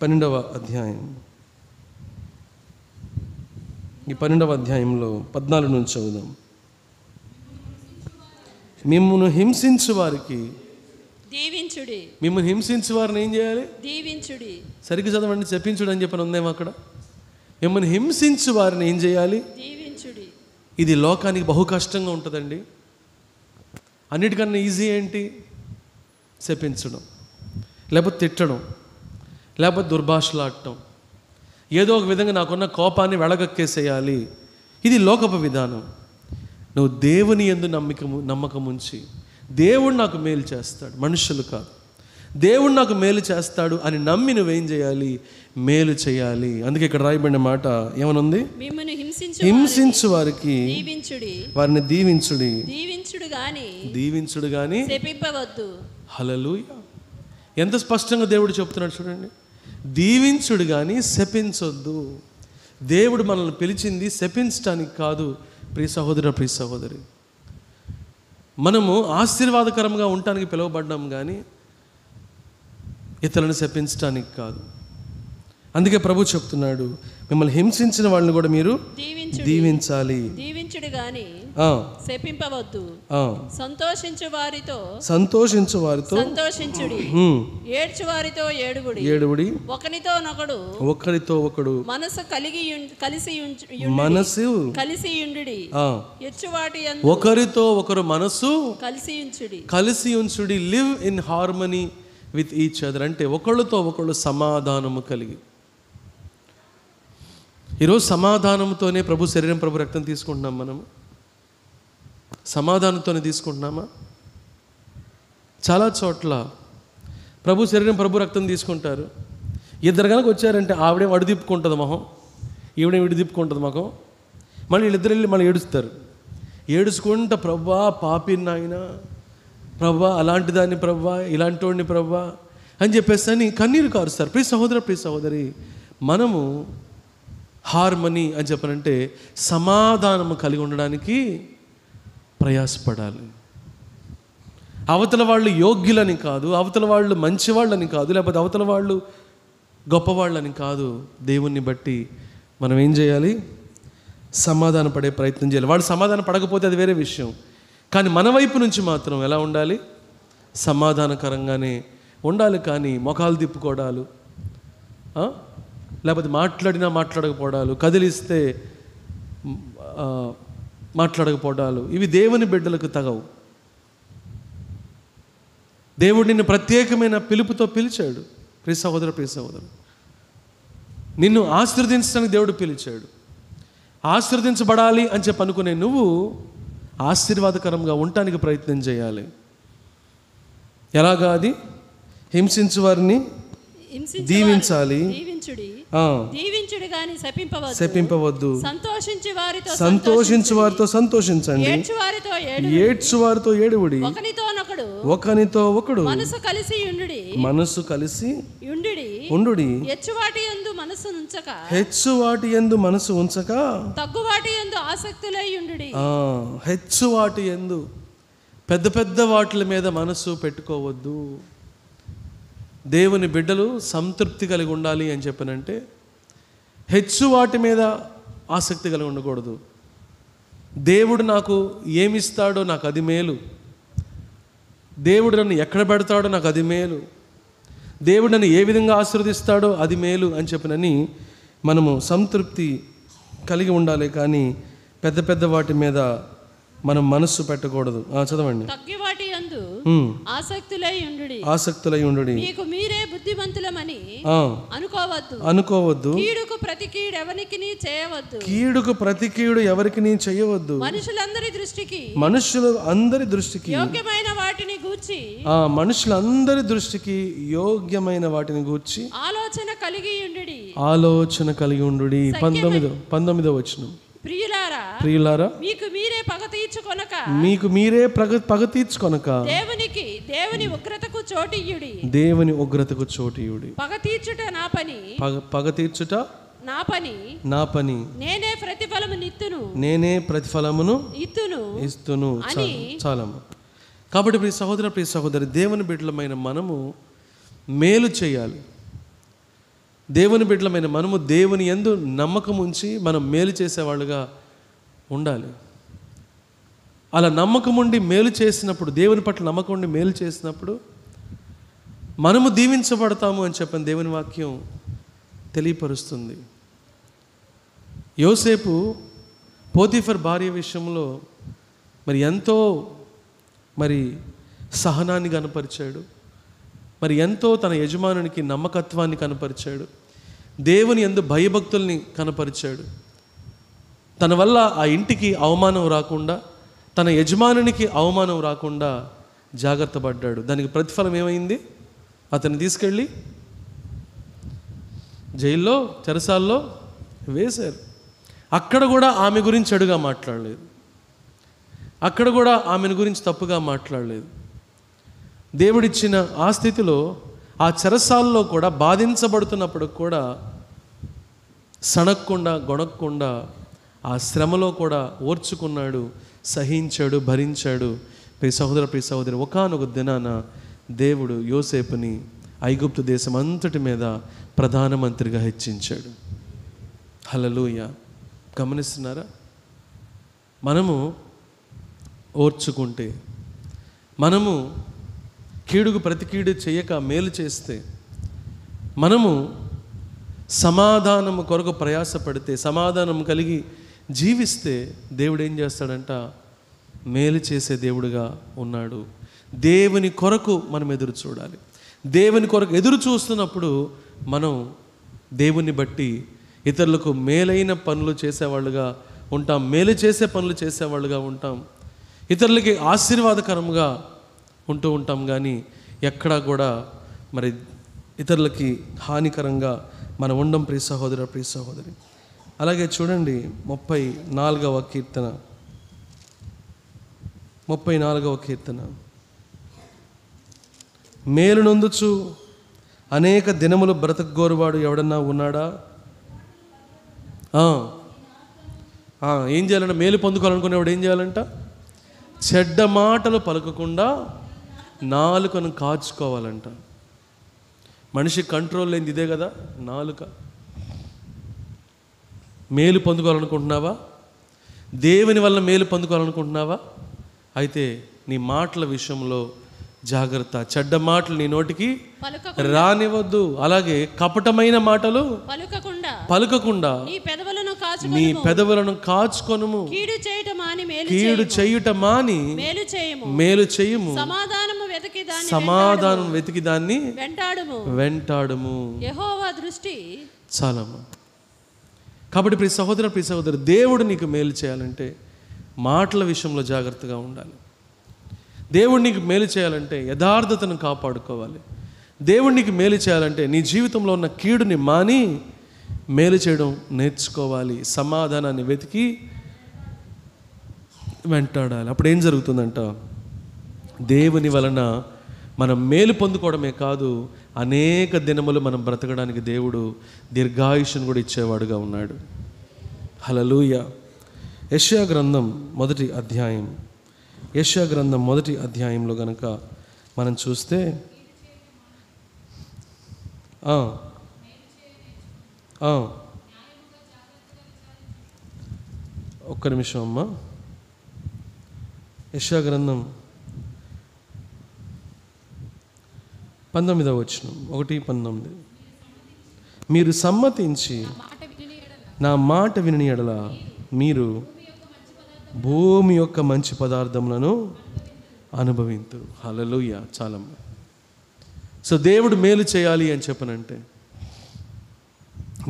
12వ అధ్యాయం, ఈ 12వ అధ్యాయంలో 14 నుంచి చదువుదాం. మిమ్మును హింసించు వారికి దీవించుడి. మిమ్మల్ని హింసించు వారిని ఏం చేయాలి? దీవించుడి. సరిగ్గా చదవండి. చెప్పించుడు అని చెప్పని ఉందేమో అక్కడ. మిమ్మల్ని హింసించు వారిని ఏం చేయాలి? దీవించుడి. ఇది లోకానికి బహు కష్టంగా ఉంటుందండి. అన్నిటికన్నా ఈజీ ఏంటి? శపించడం, లేకపోతే తిట్టడం, లేకపోతే దుర్భాషలాడటం, ఏదో ఒక విధంగా నాకున్న కోపాన్ని వెళగక్కేసేయాలి. ఇది లోకపు విధానం. నువ్వు దేవుని యందు నమ్మకం ఉంచి దేవుడు నాకు మేలు చేస్తాడు, మనుషులు కాదు, దేవుడు నాకు మేలు చేస్తాడు అని నమ్మి నువ్వేం చేయాలి? మేలు చేయాలి. అందుకే ఇక్కడ రాయబడిన మాట ఏమనుంది? హింసించు వారికి వారిని దీవించుడి. దీవించుడు గాని శపింపవద్దు. హల్లెలూయా. ఎంత స్పష్టంగా దేవుడు చెప్తున్నాడు చూడండి. దీవించుడు కానీ శపించొద్దు. దేవుడు మనల్ని పిలిచింది శపించడానికి కాదు. ప్రియ సహోదర, ప్రియ సహోదరి, మనము ఆశీర్వాదకరంగా ఉండటానికి పిలువబడ్డాం కానీ ఇతరులను శపించడానికి కాదు. అందుకే ప్రభు చెప్తున్నాడు, మిమ్మల్ని హింసించిన వాళ్ళని కూడా మీరు దీవించాలి. దీవించుడు గాని శపింపవద్దు. సంతోషించు వారితో సంతోషించుడి. ఏడ్చు వారితో ఏడుగుడి. ఒకరితో ఒకడు మనసు కలిసి ఉండుడి. ఎచ్చువాటి ఒకరితో ఒకరు మనసు కలిసి ఉంచుడి. Live in harmony with each other. అంటే ఒకళ్ళతో ఒకళ్ళు సమాధానము కలిగి. ఈరోజు సమాధానంతోనే ప్రభు శరీరం, ప్రభు రక్తం తీసుకుంటున్నాం. మనము సమాధానంతోనే తీసుకుంటున్నామా? చాలా చోట్ల ప్రభు శరీరం, ప్రభు రక్తం తీసుకుంటారు. ఇద్దరు కనుక వచ్చారంటే ఆవిడేం అడు తిప్పుకుంటుంది మొహం, ఈవిడేం ఇటు తిప్పుకుంటుంది మొహం. మళ్ళీ వీళ్ళిద్దరు వెళ్ళి మళ్ళీ ఏడుస్తారు. ఏడుచుకుంటా, ప్రభా పాపిని నాయన, ప్రభా అలాంటి దాన్ని, ప్రభా ఇలాంటి వాడిని ప్రభా అని చెప్పేసి అని కన్నీరు కారుస్తారు. ప్రియ సహోదర, ప్రియ సహోదరి, మనము హార్మనీ అని చెప్పనంటే సమాధానము కలిగి ఉండడానికి ప్రయాసపడాలి. అవతల వాళ్ళు యోగ్యులని కాదు, అవతల వాళ్ళు మంచివాళ్ళని కాదు, లేకపోతే అవతల వాళ్ళు గొప్పవాళ్ళని కాదు. దేవుణ్ణి బట్టి మనం ఏం చేయాలి? సమాధాన పడే ప్రయత్నం చేయాలి. వాళ్ళు సమాధాన పడకపోతే అది వేరే విషయం. కానీ మన వైపు నుంచి మాత్రం ఎలా ఉండాలి? సమాధానకరంగానే ఉండాలి. కానీ మొఖాలు తిప్పుకోవడాలు, లేకపోతే మాట్లాడినా మాట్లాడకపోవడాలు, కదిలిస్తే మాట్లాడకపోవడాలు, ఇవి దేవుని బిడ్డలకు తగవు. దేవుడు నిన్ను ప్రత్యేకమైన పిలుపుతో పిలిచాడు. ప్రియ సహోదర, ప్రియ సహోదరు, నిన్ను ఆశీర్వదించడానికి దేవుడు పిలిచాడు. ఆశీర్వదించబడాలి అని చెప్పి అనుకునే నువ్వు ఆశీర్వాదకరంగా ఉండటానికి ప్రయత్నం చేయాలి. ఎలాగా? అది హింసించు వారిని దీవించాలి. దీవించుడు గాని శపింపవద్దు. సంతోషించు వారితో సంతోషించండి. ఏడ్చు వారితో ఏడువుడి. ఒకనితో ఒకడు మనసు కలిసి ఉండుడి. హెచ్చువాటి యందు మనసు ఉంచక తగ్గువాటి యందు ఆసక్తులై ఉండుడి. హెచ్చువాటి యందు, పెద్ద పెద్ద వాటి మీద మనసు పెట్టుకోవద్దు. దేవుని బిడ్డలు సంతృప్తి కలిగి ఉండాలి అని చెప్పనంటే హెచ్చు వాటి మీద ఆసక్తి కలిగి ఉండకూడదు. దేవుడు నాకు ఏమిస్తాడో నాకు అది మేలు, దేవుడు నన్ను ఎక్కడ పెడతాడో నాకు అది మేలు, దేవుడు నన్ను ఏ విధంగా ఆశీర్వదిస్తాడో అది మేలు అని చెప్పనని మనము సంతృప్తి కలిగి ఉండాలి. కానీ పెద్ద పెద్ద వాటి మీద మనం మనస్సు పెట్టకూడదు. చదవండి. తగ్గివాటి యందు ఆసక్తులై ఉండుడి. మీకు మీరే బుద్ధిమంతులమని అనుకోవద్దు. కీడుకు ప్రతి కీడు ఎవరికిని చేయవద్దు. మనుషులందరి దృష్టికి యోగ్యమైన వాటిని గూర్చి ఆలోచన కలిగి ఉండుడి. 19వ వచనం. ప్రియులారా, మీకు మీరే పగ తీర్చుకొనక దేవుని ఉగ్రతకు చోటియుడి. పగ తీర్చుట నా పని, నేనే ప్రతిఫలమును ఇత్తును. చాలమ్మ. కాబట్టి ప్రియ సహోదర, ప్రియ సహోదరి, దేవుని బిడ్డలమైన మనము మేలు చేయాలి. దేవుని బిడ్డలమైన మనము దేవుని యందు నమ్మకం ఉంచి మనం మేలు చేసేవాళ్ళుగా ఉండాలి. అలా నమ్మకం ఉండి మేలు చేసినప్పుడు, దేవుని పట్ల నమ్మకం ఉండి మేలు చేసినప్పుడు మనము దీవించబడతాము అని చెప్పని దేవుని వాక్యం తెలియపరుస్తుంది. యోసేపు పోతీఫర్ భార్య విషయంలో ఎంతో సహనాన్ని కనపరిచాడు. ఎంతో తన యజమానునికి నమ్మకత్వాన్ని కనపరిచాడు. దేవుని యందు భయభక్తుల్ని కనపరిచాడు. తన వల్ల ఆ ఇంటికి అవమానం రాకుండా, తన యజమానునికి అవమానం రాకుండా జాగ్రత్త పడ్డాడు. దానికి ప్రతిఫలం ఏమైంది? అతన్ని తీసుకెళ్ళి జైల్లో, చెరసాల్లో వేశారు. అక్కడ కూడా ఆమె గురించి చెడుగా మాట్లాడలేదు, అక్కడ కూడా ఆమెను గురించి తప్పుగా మాట్లాడలేదు. దేవుడిచ్చిన ఆ స్థితిలో, ఆ చెరసాల్లో కూడా బాధించబడుతున్నప్పుడు కూడా సణక్కుండా గొణక్కుండా ఆ శ్రమలో కూడా ఓర్చుకున్నాడు, సహించాడు, భరించాడు. ప్రియ సహోదర, ప్రియ సహోదరి, ఒకానొక దినాన దేవుడు యోసేపుని ఐగుప్తు దేశం అంతటి మీద ప్రధానమంత్రిగా హెచ్చించాడు. హల్లెలూయా. గమనిస్తున్నారా? మనము ఓర్చుకుంటే, మనము కీడుకు ప్రతి కీడు చేయక మేలు చేస్తే, మనము సమాధానము కొరకు ప్రయాసపడితే, సమాధానం కలిగి జీవిస్తే దేవుడు ఏం చేస్తాడంట? మేలు చేసే దేవుడుగా ఉన్నాడు. దేవుని కొరకు మనం ఎదురు చూడాలి. దేవుని కొరకు ఎదురు చూస్తున్నప్పుడు మనం దేవుని బట్టి ఇతరులకు మేలైన పనులు చేసేవాళ్ళుగా ఉంటాం, మేలు చేసే పనులు చేసేవాళ్ళుగా ఉంటాం, ఇతరులకి ఆశీర్వాదకరంగా ఉంటూ ఉంటాం. కానీ ఎక్కడా కూడా మరి ఇతరులకి హానికరంగా మనం ఉండం. ప్రియ సహోదర, ప్రియ సహోదరి. అలాగే చూడండి 34వ కీర్తన, 34వ కీర్తన. మేలు నొందుచు అనేక దినములు బ్రతకగోరువాడు ఎవడన్నా ఉన్నాడా? ఏం చేయాలంట? మేలు పొందుకోవాలనుకునేవాడు ఏం చేయాలంట? చెడ్డ మాటలు పలకకుండా నాలుకను కాచుకోవాలంట. మనిషి కంట్రోల్ లేనిది ఇదే కదా, నాలుక. మేలు పొందుకోవాలనుకుంటున్నావా? దేవుని వల్ల మేలు పొందుకోవాలనుకుంటున్నావా? అయితే నీ మాటల విషయంలో జాగ్రత్త. చెడ్డ మాటలు నీ నోటికి రానివద్దు. అలాగే కపటమైన మాటలు పలుకకుండా నీ పెదవులను కాచుకొనుము. కీడు చేయుట మాని మేలు చేయుము. సమాధానం వెతికి దాన్ని వెంటాడుము. యెహోవా దృష్టి చాలమ్మా. కాబట్టి ప్రియ సహోదర, ప్రియ సహోదరు, దేవుడు నీకు మేలు చేయాలంటే మాటల విషయంలో జాగ్రత్తగా ఉండాలి. దేవుడు నీకు మేలు చేయాలంటే యథార్థతను కాపాడుకోవాలి. దేవుడు నీకు మేలు చేయాలంటే నీ జీవితంలో ఉన్న కీడుని మాని మేలు చేయడం నేర్చుకోవాలి. సమాధానాన్ని వెతికి వెంటాడాలి. అప్పుడు ఏం జరుగుతుందంట? దేవుని వలన మనం మేలు పొందుకోవడమే కాదు, అనేక దినములు మనం బ్రతకడానికి దేవుడు దీర్ఘాయుష్ను కూడా ఇచ్చేవాడుగా ఉన్నాడు. హల్లెలూయా. యెషయా గ్రంథం 1వ అధ్యాయం, యెషయా గ్రంథం 1వ అధ్యాయంలో గనక మనం చూస్తే ఒక్క నిమిషం అమ్మా. యెషయా గ్రంథం 19వ వచనం, 1:19. మీరు సమ్మతించి నా మాట విని ఎడల మీరు భూమి యొక్క మంచి పదార్థములను అనుభవింతురు. హల్లెలూయా. చాలమ్మా. సో దేవుడు మేలు చేయాలి అని చెప్పనంటే,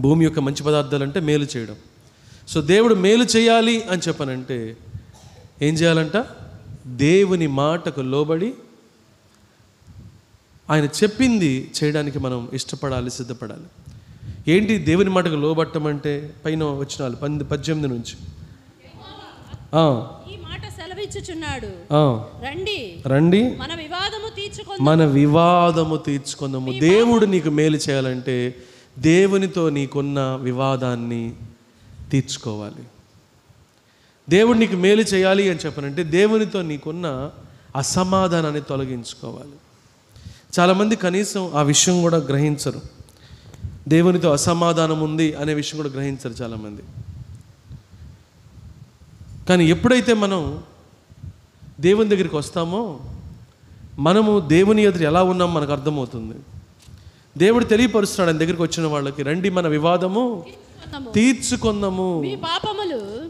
భూమి యొక్క మంచి పదార్థాలు అంటే మేలు చేయడం. సో దేవుడు మేలు చేయాలి అని చెప్పనంటే ఏం చేయాలంట? దేవుని మాటకు లోబడి ఆయన చెప్పింది చేయడానికి మనం ఇష్టపడాలి, సిద్ధపడాలి. ఏంటి దేవుని మాటకు లోబట్టం అంటే? పైన వచనాలు 18 నుంచి ఈ మాట సెలవిచ్చుచున్నాడు, రండి మన వివాదము తీర్చుకుందాము. దేవుడు నీకు మేలు చేయాలంటే దేవునితో నీకున్న వివాదాన్ని తీర్చుకోవాలి. దేవుడు నీకు మేలు చేయాలి అని చెప్పనంటే దేవునితో నీకున్న అసమాధానాన్ని తొలగించుకోవాలి. చాలామంది కనీసం ఆ విషయం కూడా గ్రహించరు. దేవునితో అసమాధానం ఉంది అనే విషయం కూడా గ్రహించరు చాలామంది. కానీ ఎప్పుడైతే మనం దేవుని దగ్గరికి వస్తామో మనము దేవుని ఎదురు ఎలా ఉన్నాం మనకు అర్థమవుతుంది. దేవుడు తెలియపరుస్తున్నాడు ఆయన దగ్గరికి వచ్చిన వాళ్ళకి, రండి మన వివాదము తీర్చుకుందాము.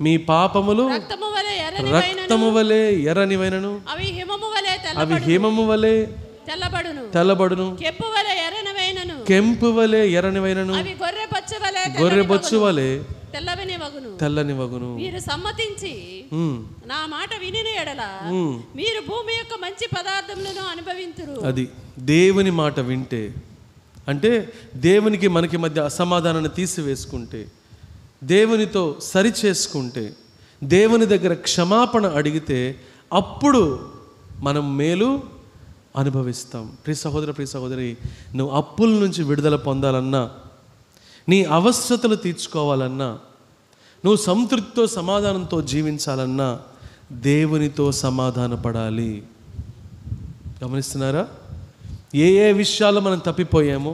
మీ పాపములు రక్తము వలె ఎర్రనివైనను అవి హిమము వలె తెల్లబడును. కెంపు వలె ఎర్రనివైనను గొర్రెబొచ్చు వలె తెల్లని వగును. మీరు సమ్మతించి నా మాట వినిన ఎడల మీరు భూమి యొక్క మంచి పదార్థములను అనుభవింతురు. అది దేవుని మాట వింటే, అంటే దేవునికి మనకి మధ్య అసమాధానాన్ని తీసివేసుకుంటే, దేవునితో సరి చేసుకుంటే, దేవుని దగ్గర క్షమాపణ అడిగితే అప్పుడు మనం మేలు అనుభవిస్తాం. ప్రియ సహోదర, ప్రియ సహోదరి, నువ్వు అప్పుల నుంచి విడుదల పొందాలన్నా, నీ అవసరతలు తీర్చుకోవాలన్నా, నువ్వు సంతృప్తితో సమాధానంతో జీవించాలన్నా దేవునితో సమాధాన పడాలి. గమనిస్తున్నారా? ఏ ఏ విషయాల్లో మనం తప్పిపోయామో,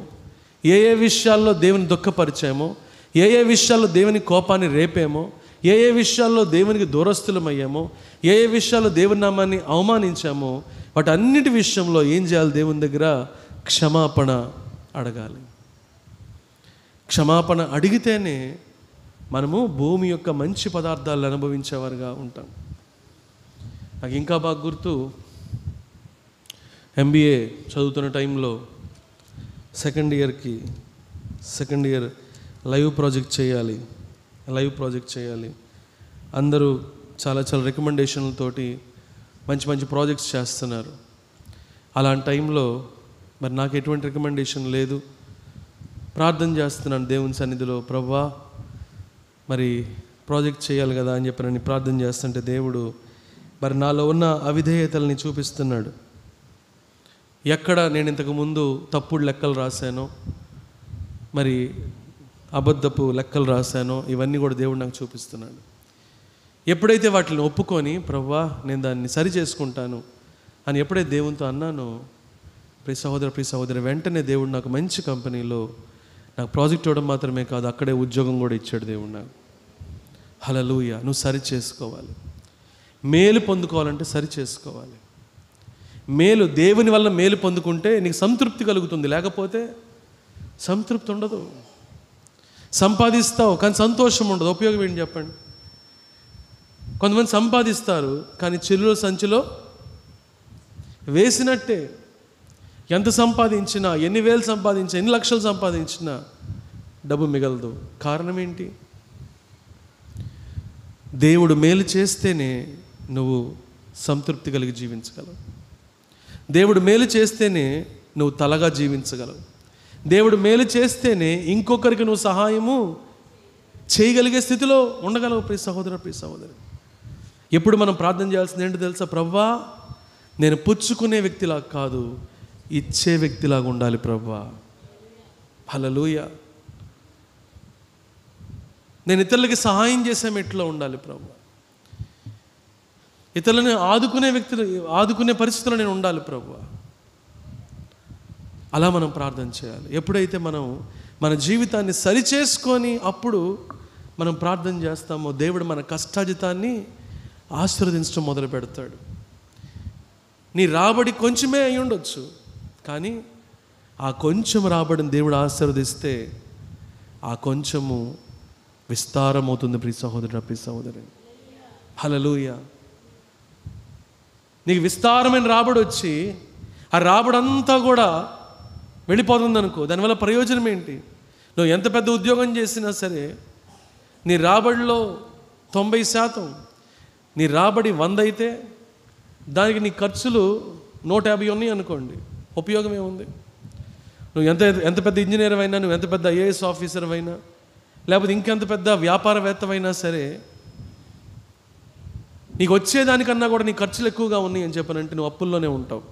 ఏ ఏ విషయాల్లో దేవుని దుఃఖపరిచామో, ఏ ఏ విషయాల్లో దేవుని కోపాన్ని రేపామో, ఏ ఏ విషయాల్లో దేవునికి దూరస్తులమయ్యామో, ఏ ఏ విషయాల్లో దేవుని నామాన్ని అవమానించామో, వాటన్నిటి విషయంలో ఏం చేయాలి? దేవుని దగ్గర క్షమాపణ అడగాలి. క్షమాపణ అడిగితేనే మనము భూమి యొక్క మంచి పదార్థాలను అనుభవించేవారుగా ఉంటాం. నాకు ఇంకా బాగా గుర్తు, MBA చదువుతున్న టైంలో సెకండ్ ఇయర్ లైవ్ ప్రాజెక్ట్ చేయాలి. అందరూ చాలా రికమెండేషన్లతోటి మంచి ప్రాజెక్ట్స్ చేస్తున్నారు. అలాంటి టైంలో మరి నాకు ఎటువంటి రికమెండేషన్ లేదు. ప్రార్థన చేస్తున్నాను దేవుని సన్నిధిలో, ప్రభువా మరి ప్రాజెక్ట్ చేయాలి కదా అని చెప్పి నేను ప్రార్థన చేస్తుంటే దేవుడు మరి నాలో ఉన్న అవిధేయతల్ని చూపిస్తున్నాడు. ఎక్కడ నేను ఇంతకుముందు తప్పుడు లెక్కలు రాశానో, మరి అబద్ధపు లెక్కలు రాశానో, ఇవన్నీ కూడా దేవుడు నాకు చూపిస్తున్నాడు. ఎప్పుడైతే వాటిని ఒప్పుకొని ప్రభువా నేను దాన్ని సరి చేసుకుంటాను అని ఎప్పుడైతే దేవునితో అన్నానో, ప్రియ సహోదరి, వెంటనే దేవుడు నాకు మంచి కంపెనీలో నాకు ప్రాజెక్ట్ ఇవ్వడం మాత్రమే కాదు, అక్కడే ఉద్యోగం కూడా ఇచ్చాడు దేవుడు నాకు. హల్లెలూయా. నువ్వు సరి చేసుకోవాలి. మేలు పొందుకోవాలంటే సరి చేసుకోవాలి. మేలు దేవుని వల్ల మేలు పొందుకుంటే నీకు సంతృప్తి కలుగుతుంది, లేకపోతే సంతృప్తి ఉండదు. సంపాదిస్తావు కానీ సంతోషం ఉండదు. ఉపయోగం ఏంటి చెప్పండి? కొంతమంది సంపాదిస్తారు కానీ చెల్లుల సంచిలో వేసినట్టే. ఎంత సంపాదించినా, ఎన్ని వేలు సంపాదించినా, ఎన్ని లక్షలు సంపాదించినా డబ్బు మిగలదు. కారణం ఏంటి? దేవుడు మేలు చేస్తేనే నువ్వు సంతృప్తి కలిగి జీవించగలవు. దేవుడు మేలు చేస్తేనే నువ్వు తలగా జీవించగలవు. దేవుడు మేలు చేస్తేనే ఇంకొకరికి నువ్వు సహాయము చేయగలిగే స్థితిలో ఉండగలవు. ప్రియ సహోదరి, ఎప్పుడు మనం ప్రార్థన చేయాల్సింది ఏంటో తెలుసా? ప్రభువా నేను పుచ్చుకునే వ్యక్తిలా కాదు, ఇచ్చే వ్యక్తిలాగా ఉండాలి ప్రభువా. హల్లెలూయా. నేను ఇతరులకి సహాయం చేసే మెట్లో ఉండాలి ప్రభువా. ఇతరులని ఆదుకునే పరిస్థితిలో నేను ఉండాలి ప్రభువా. అలా మనం ప్రార్థన చేయాలి. ఎప్పుడైతే మనం మన జీవితాన్ని సరిచేసుకొని అప్పుడు మనం ప్రార్థన చేస్తామో, దేవుడు మన కష్టాజితాన్ని ఆశీర్వదించడం మొదలు పెడతాడు. నీ రాబడి కొంచెమే అయి ఉండొచ్చు, కానీ ఆ కొంచెం రాబడిని దేవుడు ఆశీర్వదిస్తే ఆ కొంచెము విస్తారమవుతుంది. ప్రియ సహోదరి. హల్లెలూయా. నీకు విస్తారమైన రాబడి వచ్చి ఆ రాబడంతా కూడా వెళ్ళిపోతుంది అనుకో, దానివల్ల ప్రయోజనం ఏంటి? నువ్వు ఎంత పెద్ద ఉద్యోగం చేసినా సరే నీ రాబడిలో 90%, నీ రాబడి 100 అయితే దానికి నీ ఖర్చులు 150 ఉన్నాయి అనుకోండి, ఉపయోగం ఏముంది? నువ్వు ఎంత పెద్ద ఇంజనీర్ అయినా, నువ్వు ఎంత పెద్ద IAS ఆఫీసర్ అయినా, లేకపోతే ఇంకెంత పెద్ద వ్యాపారవేత్తవైనా సరే, నీకు వచ్చేదానికన్నా కూడా నీ ఖర్చులు ఎక్కువగా ఉన్నాయి అని చెప్పనంటే నువ్వు అప్పుల్లోనే ఉంటావు.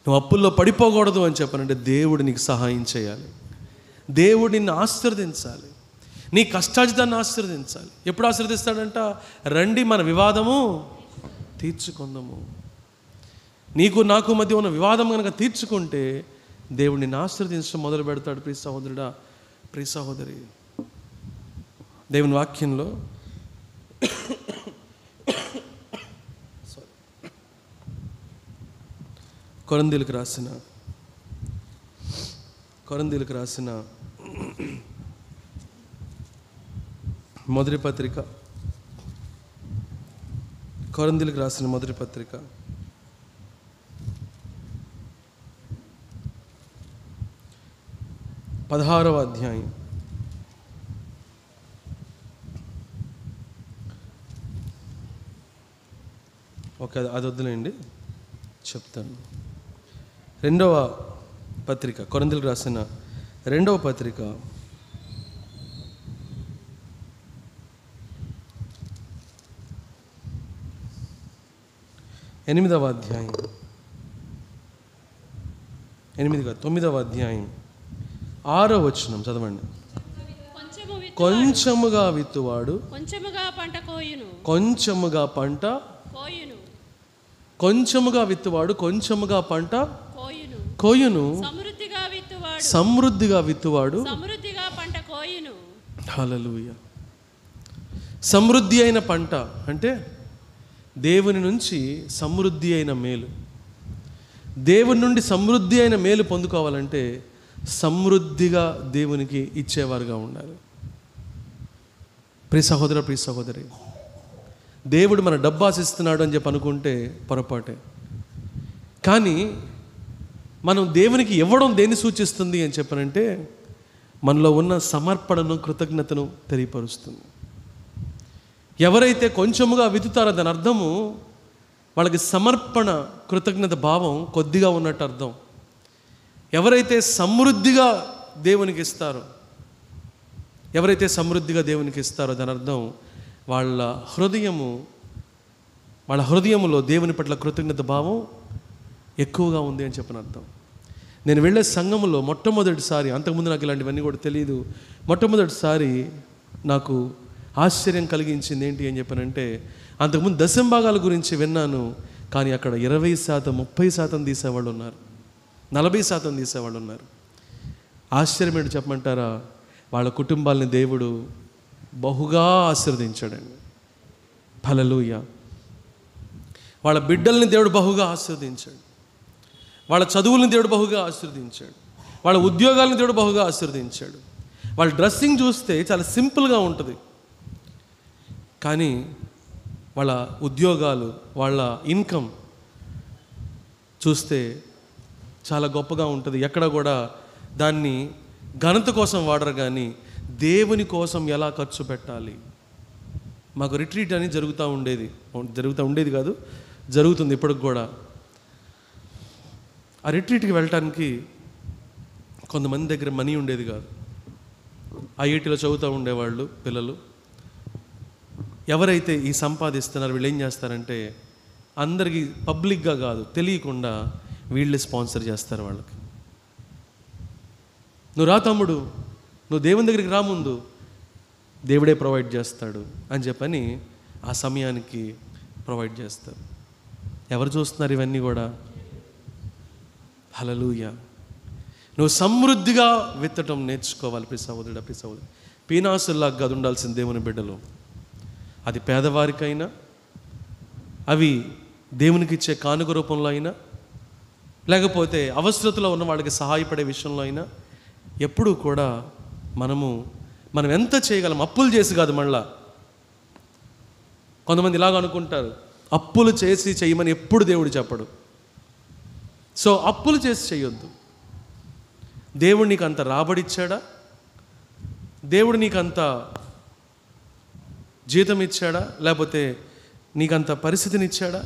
నువ్వు అప్పుల్లో పడిపోకూడదు అని చెప్పనంటే దేవుడు నీకు సహాయం చేయాలి. దేవుడు నిన్ను ఆశీర్వదించాలి. నీ కష్టాజితాన్ని ఆశీర్వదించాలి. ఎప్పుడు ఆశీర్వదిస్తాడంట? రండి మన వివాదము తీర్చుకుందాము. నీకు నాకు మధ్య ఉన్న వివాదం కనుక తీర్చుకుంటే దేవుడు నిన్ను ఆశీర్వదించడం మొదలు పెడతాడు. ప్రియ సహోదరుడా, ప్రియ సహోదరి, దేవుని వాక్యంలో కొరింథీయులకు రాసిన మొదటి పత్రిక, కొరింథీయులకు రాసిన మొదటి పత్రిక 16వ అధ్యాయం. ఓకే, అది వద్దులేండి, చెప్తాను. 2వ పత్రిక, కొరింథీయులకు రాసిన 2వ పత్రిక 9వ అధ్యాయం 9వ అధ్యాయం 6వ వచనం చదవండి. కొంచెముగా విత్తువాడు కొంచెముగా పంట కోయును. కొంచెముగా విత్తువాడు కొంచెముగా పంట కోయును, కోయును, సమృద్ధిగా విత్తువాడు సమృద్ధిగా విత్తువాడు సమృద్ధిగా పంట కోయును. హల్లెలూయా. సమృద్ధి అయిన పంట అంటే దేవుని నుంచి సమృద్ధి అయిన మేలు. దేవుని నుండి సమృద్ధి అయిన మేలు పొందుకోవాలంటే సమృద్ధిగా దేవునికి ఇచ్చేవారుగా ఉండాలి. ప్రియ సహోదర, ప్రియ సహోదరి, దేవుడు మన డబ్బు ఆశిస్తున్నాడు అని చెప్పి అనుకుంటే పొరపాటే. కానీ మనం దేవునికి ఇవ్వడం దేన్ని సూచిస్తుంది అని చెప్పనంటే మనలో ఉన్న సమర్పణను, కృతజ్ఞతను తెలియపరుస్తుంది. ఎవరైతే కొంచెముగా విత్తుతారో దాని అర్థము వాళ్ళకి సమర్పణ, కృతజ్ఞత భావం కొద్దిగా ఉన్నట్టు అర్థం. ఎవరైతే సమృద్ధిగా దేవునికి ఇస్తారో, ఎవరైతే సమృద్ధిగా దేవునికి ఇస్తారో దాని అర్థం వాళ్ళ హృదయములో దేవుని పట్ల కృతజ్ఞత భావం ఎక్కువగా ఉంది అని చెప్పిన అర్థం. నేను వెళ్ళే సంఘములో మొట్టమొదటిసారి, అంతకుముందు నాకు ఇలాంటివన్నీ కూడా తెలియదు, మొట్టమొదటిసారి నాకు ఆశ్చర్యం కలిగించింది ఏంటి అని చెప్పానంటే, అంతకుముందు దశంభాగాల గురించి విన్నాను, కానీ అక్కడ 20%, 30% తీసేవాళ్ళు ఉన్నారు, 40% తీసేవాళ్ళు ఉన్నారు. ఆశ్చర్యం ఏంటి చెప్పమంటారా? వాళ్ళ కుటుంబాలని దేవుడు బహుగా ఆశీర్వదించాడండి. హల్లెలూయా. వాళ్ళ బిడ్డల్ని దేవుడు బహుగా ఆశీర్వదించాడు, వాళ్ళ చదువులను దేవుడు బహుగా ఆశీర్వదించాడు, వాళ్ళ ఉద్యోగాలను దేవుడు బహుగా ఆశీర్వదించాడు. వాళ్ళ డ్రెస్సింగ్ చూస్తే చాలా సింపుల్గా ఉంటుంది, కానీ వాళ్ళ ఉద్యోగాలు, వాళ్ళ ఇన్కమ్ చూస్తే చాలా గొప్పగా ఉంటుంది. ఎక్కడ కూడా దాన్ని ఘనత కోసం వాడరు, కానీ దేవుని కోసం ఎలా ఖర్చు పెట్టాలి. మాకు రిట్రీట్ అని జరుగుతూ ఉండేది కాదు, జరుగుతుంది ఇప్పటికి కూడా. ఆ రిట్రీట్కి వెళ్ళటానికి కొంతమంది దగ్గర మనీ ఉండేది కాదు. ఐఐటీలో చదువుతూ ఉండేవాళ్ళు పిల్లలు. ఎవరైతే ఈ సంపాదిస్తున్నారో వీళ్ళు ఏం చేస్తారంటే అందరికీ పబ్లిక్గా కాదు, తెలియకుండా వీళ్ళే స్పాన్సర్ చేస్తారు వాళ్ళకి. నువ్వు రా తమ్ముడు, నువ్వు దేవుని దగ్గరికి రా, ముందు దేవుడే ప్రొవైడ్ చేస్తాడు అని చెప్పని ఆ సమయానికి ప్రొవైడ్ చేస్తారు. ఎవరు చూస్తున్నారు ఇవన్నీ కూడా? హల్లెలూయా. నువ్వు సమృద్ధిగా విత్తటం నేర్చుకోవాలి ప్రియ సహోదరుడా, ప్రియ సహోదరి. పీనాసుల్లాగా కాదు ఉండాల్సిన దేవుని బిడ్డలు. అది పేదవారికైనా, అవి దేవునికి ఇచ్చే కానుక రూపంలో అయినా, లేకపోతే అవసరతలో ఉన్న వాళ్ళకి సహాయపడే విషయంలో అయినా, ఎప్పుడూ కూడా మనం ఎంత చేయగలం, అప్పులు చేసి కాదు. మళ్ళా కొంతమంది ఇలాగ అనుకుంటారు, అప్పులు చేసి చేయమని ఎప్పుడు దేవుడు చెప్పడు. సో అప్పులు చేసి చేయొద్దు. దేవుడు నీకు అంత రాబడిచ్చాడా? దేవుడు నీకు అంత జీతం ఇచ్చాడా? లేకపోతే నీకంత పరిస్థితిని ఇచ్చాడా?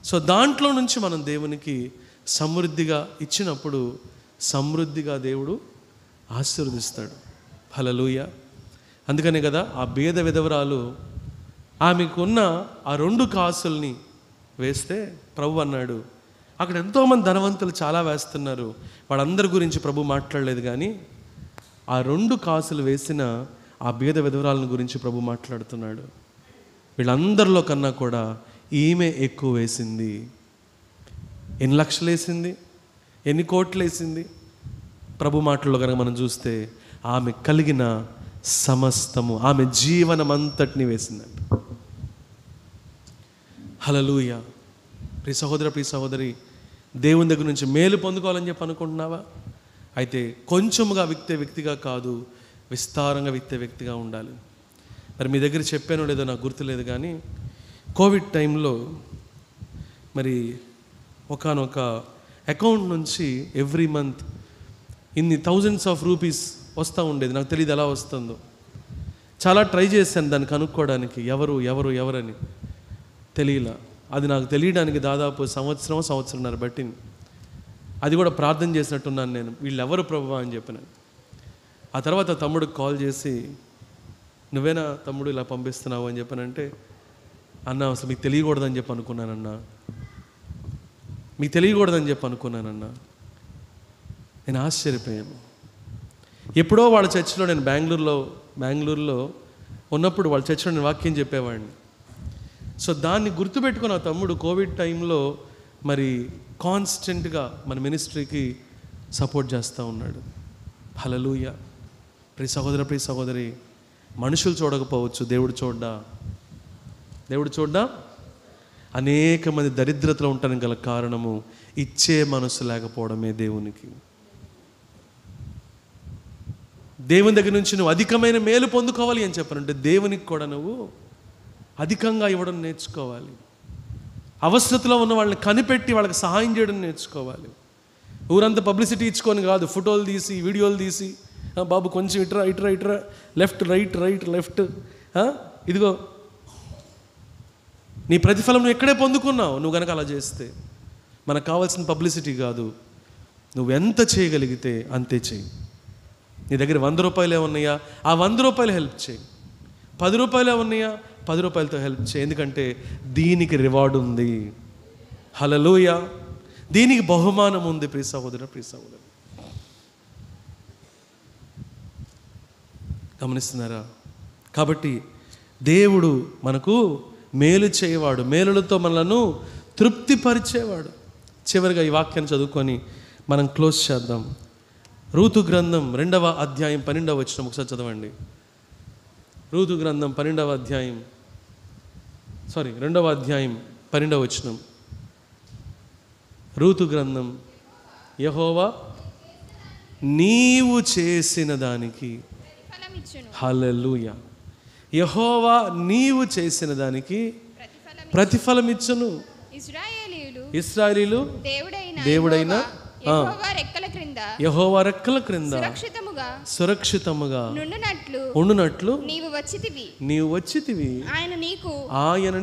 సో దాంట్లో నుంచి మనం దేవునికి సమృద్ధిగా ఇచ్చినప్పుడు సమృద్ధిగా దేవుడు ఆశీర్వదిస్తాడు. హల్లెలూయా. అందుకనే కదా ఆ బీద విధవరాలు ఆమెకున్న ఆ 2 కాసుల్ని వేస్తే ప్రభు అన్నాడు, అక్కడ ఎంతోమంది ధనవంతులు చాలా వేస్తున్నారు, వాళ్ళందరి గురించి ప్రభు మాట్లాడలేదు, కానీ ఆ 2 కాసులు వేసిన ఆ బీద విధవరాలను గురించి ప్రభు మాట్లాడుతున్నాడు. వీళ్ళందరిలో కన్నా కూడా ఈమె ఎక్కువ వేసింది. ఎన్ని లక్షలు వేసింది, ఎన్ని కోట్లు వేసింది? ప్రభు మాటల్లో కనుక మనం చూస్తే ఆమె కలిగిన సమస్తము, ఆమె జీవనం అంతటిని వేసిందంట. హల్లెలూయా. ప్రియ సహోదర, ప్రియ సహోదరి, దేవుని దగ్గర నుంచి మేలు పొందుకోవాలని చెప్పి అనుకుంటున్నావా? అయితే కొంచెముగా విత్తే వ్యక్తిగా కాదు, విస్తారంగా విత్తే వ్యక్తిగా ఉండాలి. మరి మీ దగ్గర చెప్పానో లేదో నాకు గుర్తులేదు, కానీ కోవిడ్ టైంలో మరి ఒకానొక అకౌంట్ నుంచి ఎవ్రీ మంత్ ఇన్ని థౌజండ్స్ ఆఫ్ రూపీస్ వస్తూ ఉండేది. నాకు తెలియదు ఎలా వస్తుందో, చాలా ట్రై చేశాను దాన్ని కనుక్కోవడానికి, ఎవరని తెలియలా. అది నాకు తెలియడానికి దాదాపు సంవత్సరంన్నర బట్టింది. అది కూడా ప్రార్థన చేసినట్టున్నాను నేను, వీళ్ళు ఎవరు ప్రభువా అని చెప్పిన. ఆ తర్వాత తమ్ముడికి కాల్ చేసి, నువ్వేనా తమ్ముడు ఇలా పంపిస్తున్నావు అని చెప్పానంటే, అన్న అసలు మీకు తెలియకూడదని చెప్పి అనుకున్నానన్నా, మీకు తెలియకూడదని చెప్పి అనుకున్నానన్నా. నేను ఆశ్చర్యపోయాను. ఎప్పుడో వాళ్ళ చర్చిలో నేను బెంగళూరులో ఉన్నప్పుడు వాళ్ళ చర్చిలో నేను వాక్యం చెప్పేవాడిని. సో దాన్ని గుర్తుపెట్టుకుని ఆ తమ్ముడు కోవిడ్ టైంలో మరి కాన్స్టెంట్గా మన మినిస్ట్రీకి సపోర్ట్ చేస్తూ ఉన్నాడు. హల్లెలూయా. ప్రియ సహోదర, ప్రియ సహోదరి, మనుషులు చూడకపోవచ్చు, దేవుడు చూడ్డా. అనేక మంది దరిద్రతలో ఉండడానికి గల కారణము ఇచ్చే మనసు లేకపోవడమే దేవునికి. దేవుని దగ్గర నుంచి నువ్వు అధికమైన మేలు పొందుకోవాలి అని చెప్పానంటే దేవునికి కూడా నువ్వు అధికంగా ఇవ్వడం నేర్చుకోవాలి. అవసరతలో ఉన్న వాళ్ళని కనిపెట్టి వాళ్ళకి సహాయం చేయడం నేర్చుకోవాలి. ఊరంతా పబ్లిసిటీ ఇచ్చుకొని కాదు, ఫోటోలు తీసి వీడియోలు తీసి, బాబు కొంచెం ఇట్రా లెఫ్ట్ రైట్ లెఫ్ట్, ఇదిగో నీ ప్రతిఫలం నువ్వు ఎక్కడే పొందుకున్నావు నువ్వు కనుక అలా చేస్తే. మనకు కావాల్సిన పబ్లిసిటీ కాదు, నువ్వు ఎంత చేయగలిగితే అంతే చేయి. నీ దగ్గర 100 రూపాయలు ఉన్నాయా, ఆ 100 రూపాయలు హెల్ప్ చేయి. 10 రూపాయలు ఉన్నాయా, 10 రూపాయలతో హెల్ప్ చేయి. ఎందుకంటే దీనికి రివార్డ్ ఉంది. హల్లెలూయా. దీనికి బహుమానం ఉంది. ప్రియ సహోదర, ప్రియ సహోదరు, గమనిస్తున్నారా? కాబట్టి దేవుడు మనకు మేలు చేయవాడు, మేలులతో మనలను తృప్తిపరిచేవాడు. చివరిగా ఈ వాక్యాన్ని చదువుకొని మనం క్లోజ్ చేద్దాం. రూతు గ్రంథం 2వ అధ్యాయం 12వ వచనం ఒకసారి చదవండి. రూతు గ్రంథం 2వ అధ్యాయం 12వ వచనం. రూతు గ్రంథం, యెహోవా నీవు చేసిన దానికి, హల్లెలూయా, యెహోవా నీవు చేసిన దానికి ప్రతిఫలమిచ్చును. ఇశ్రాయేలీయులు దేవుడైన యెహోవా రెక్కల క్రింద సురక్షితముగా ఉండునట్లు నీవు వచ్చితివి. ఆయన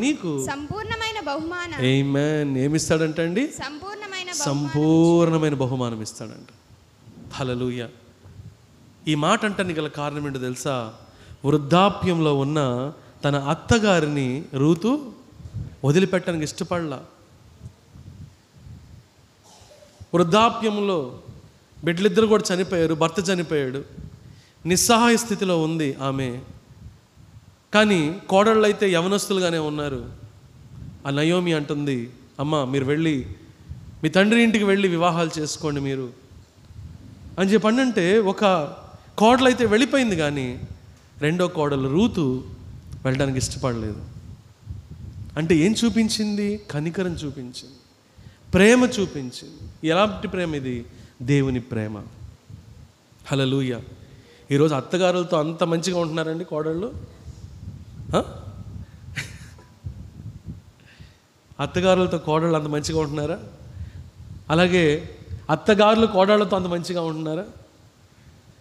నీకు సంపూర్ణమైన బహుమానం, ఆమేన్, ఏమిస్తాడంటండి? సంపూర్ణమైన బహుమానం ఇస్తాడంట. హల్లెలూయా. ఈ మాట అంటానికి గల కారణం ఏంటో తెలుసా? వృద్ధాప్యంలో ఉన్న తన అత్తగారిని రూతు వదిలిపెట్టడానికి ఇష్టపడలా. వృద్ధాప్యంలో బిడ్డలిద్దరు కూడా చనిపోయారు, భర్త చనిపోయాడు, నిస్సహాయ స్థితిలో ఉంది ఆమె. కానీ కోడళ్ళు అయితే యవనస్తులుగానే ఉన్నారు. ఆ నయోమి అంటుంది, అమ్మ మీరు వెళ్ళి మీ తండ్రి ఇంటికి వెళ్ళి వివాహాలు చేసుకోండి మీరు అని చెప్పండి. ఒక కోడలు అయితే వెళ్ళిపోయింది, కానీ రెండో కోడలు రూతు వెళ్ళడానికి ఇష్టపడలేదు. అంటే ఏం చూపించింది? కనికరం చూపించింది, ప్రేమ చూపించింది. ఎలాంటి ప్రేమ ఇది? దేవుని ప్రేమ. హల్లెలూయా. ఈరోజు అత్తగారులతో అంత మంచిగా ఉంటున్నారండి కోడళ్ళు? అత్తగారులతో కోడళ్ళు అంత మంచిగా ఉంటున్నారా? అలాగే అత్తగారులు కోడళ్ళతో అంత మంచిగా ఉంటున్నారా?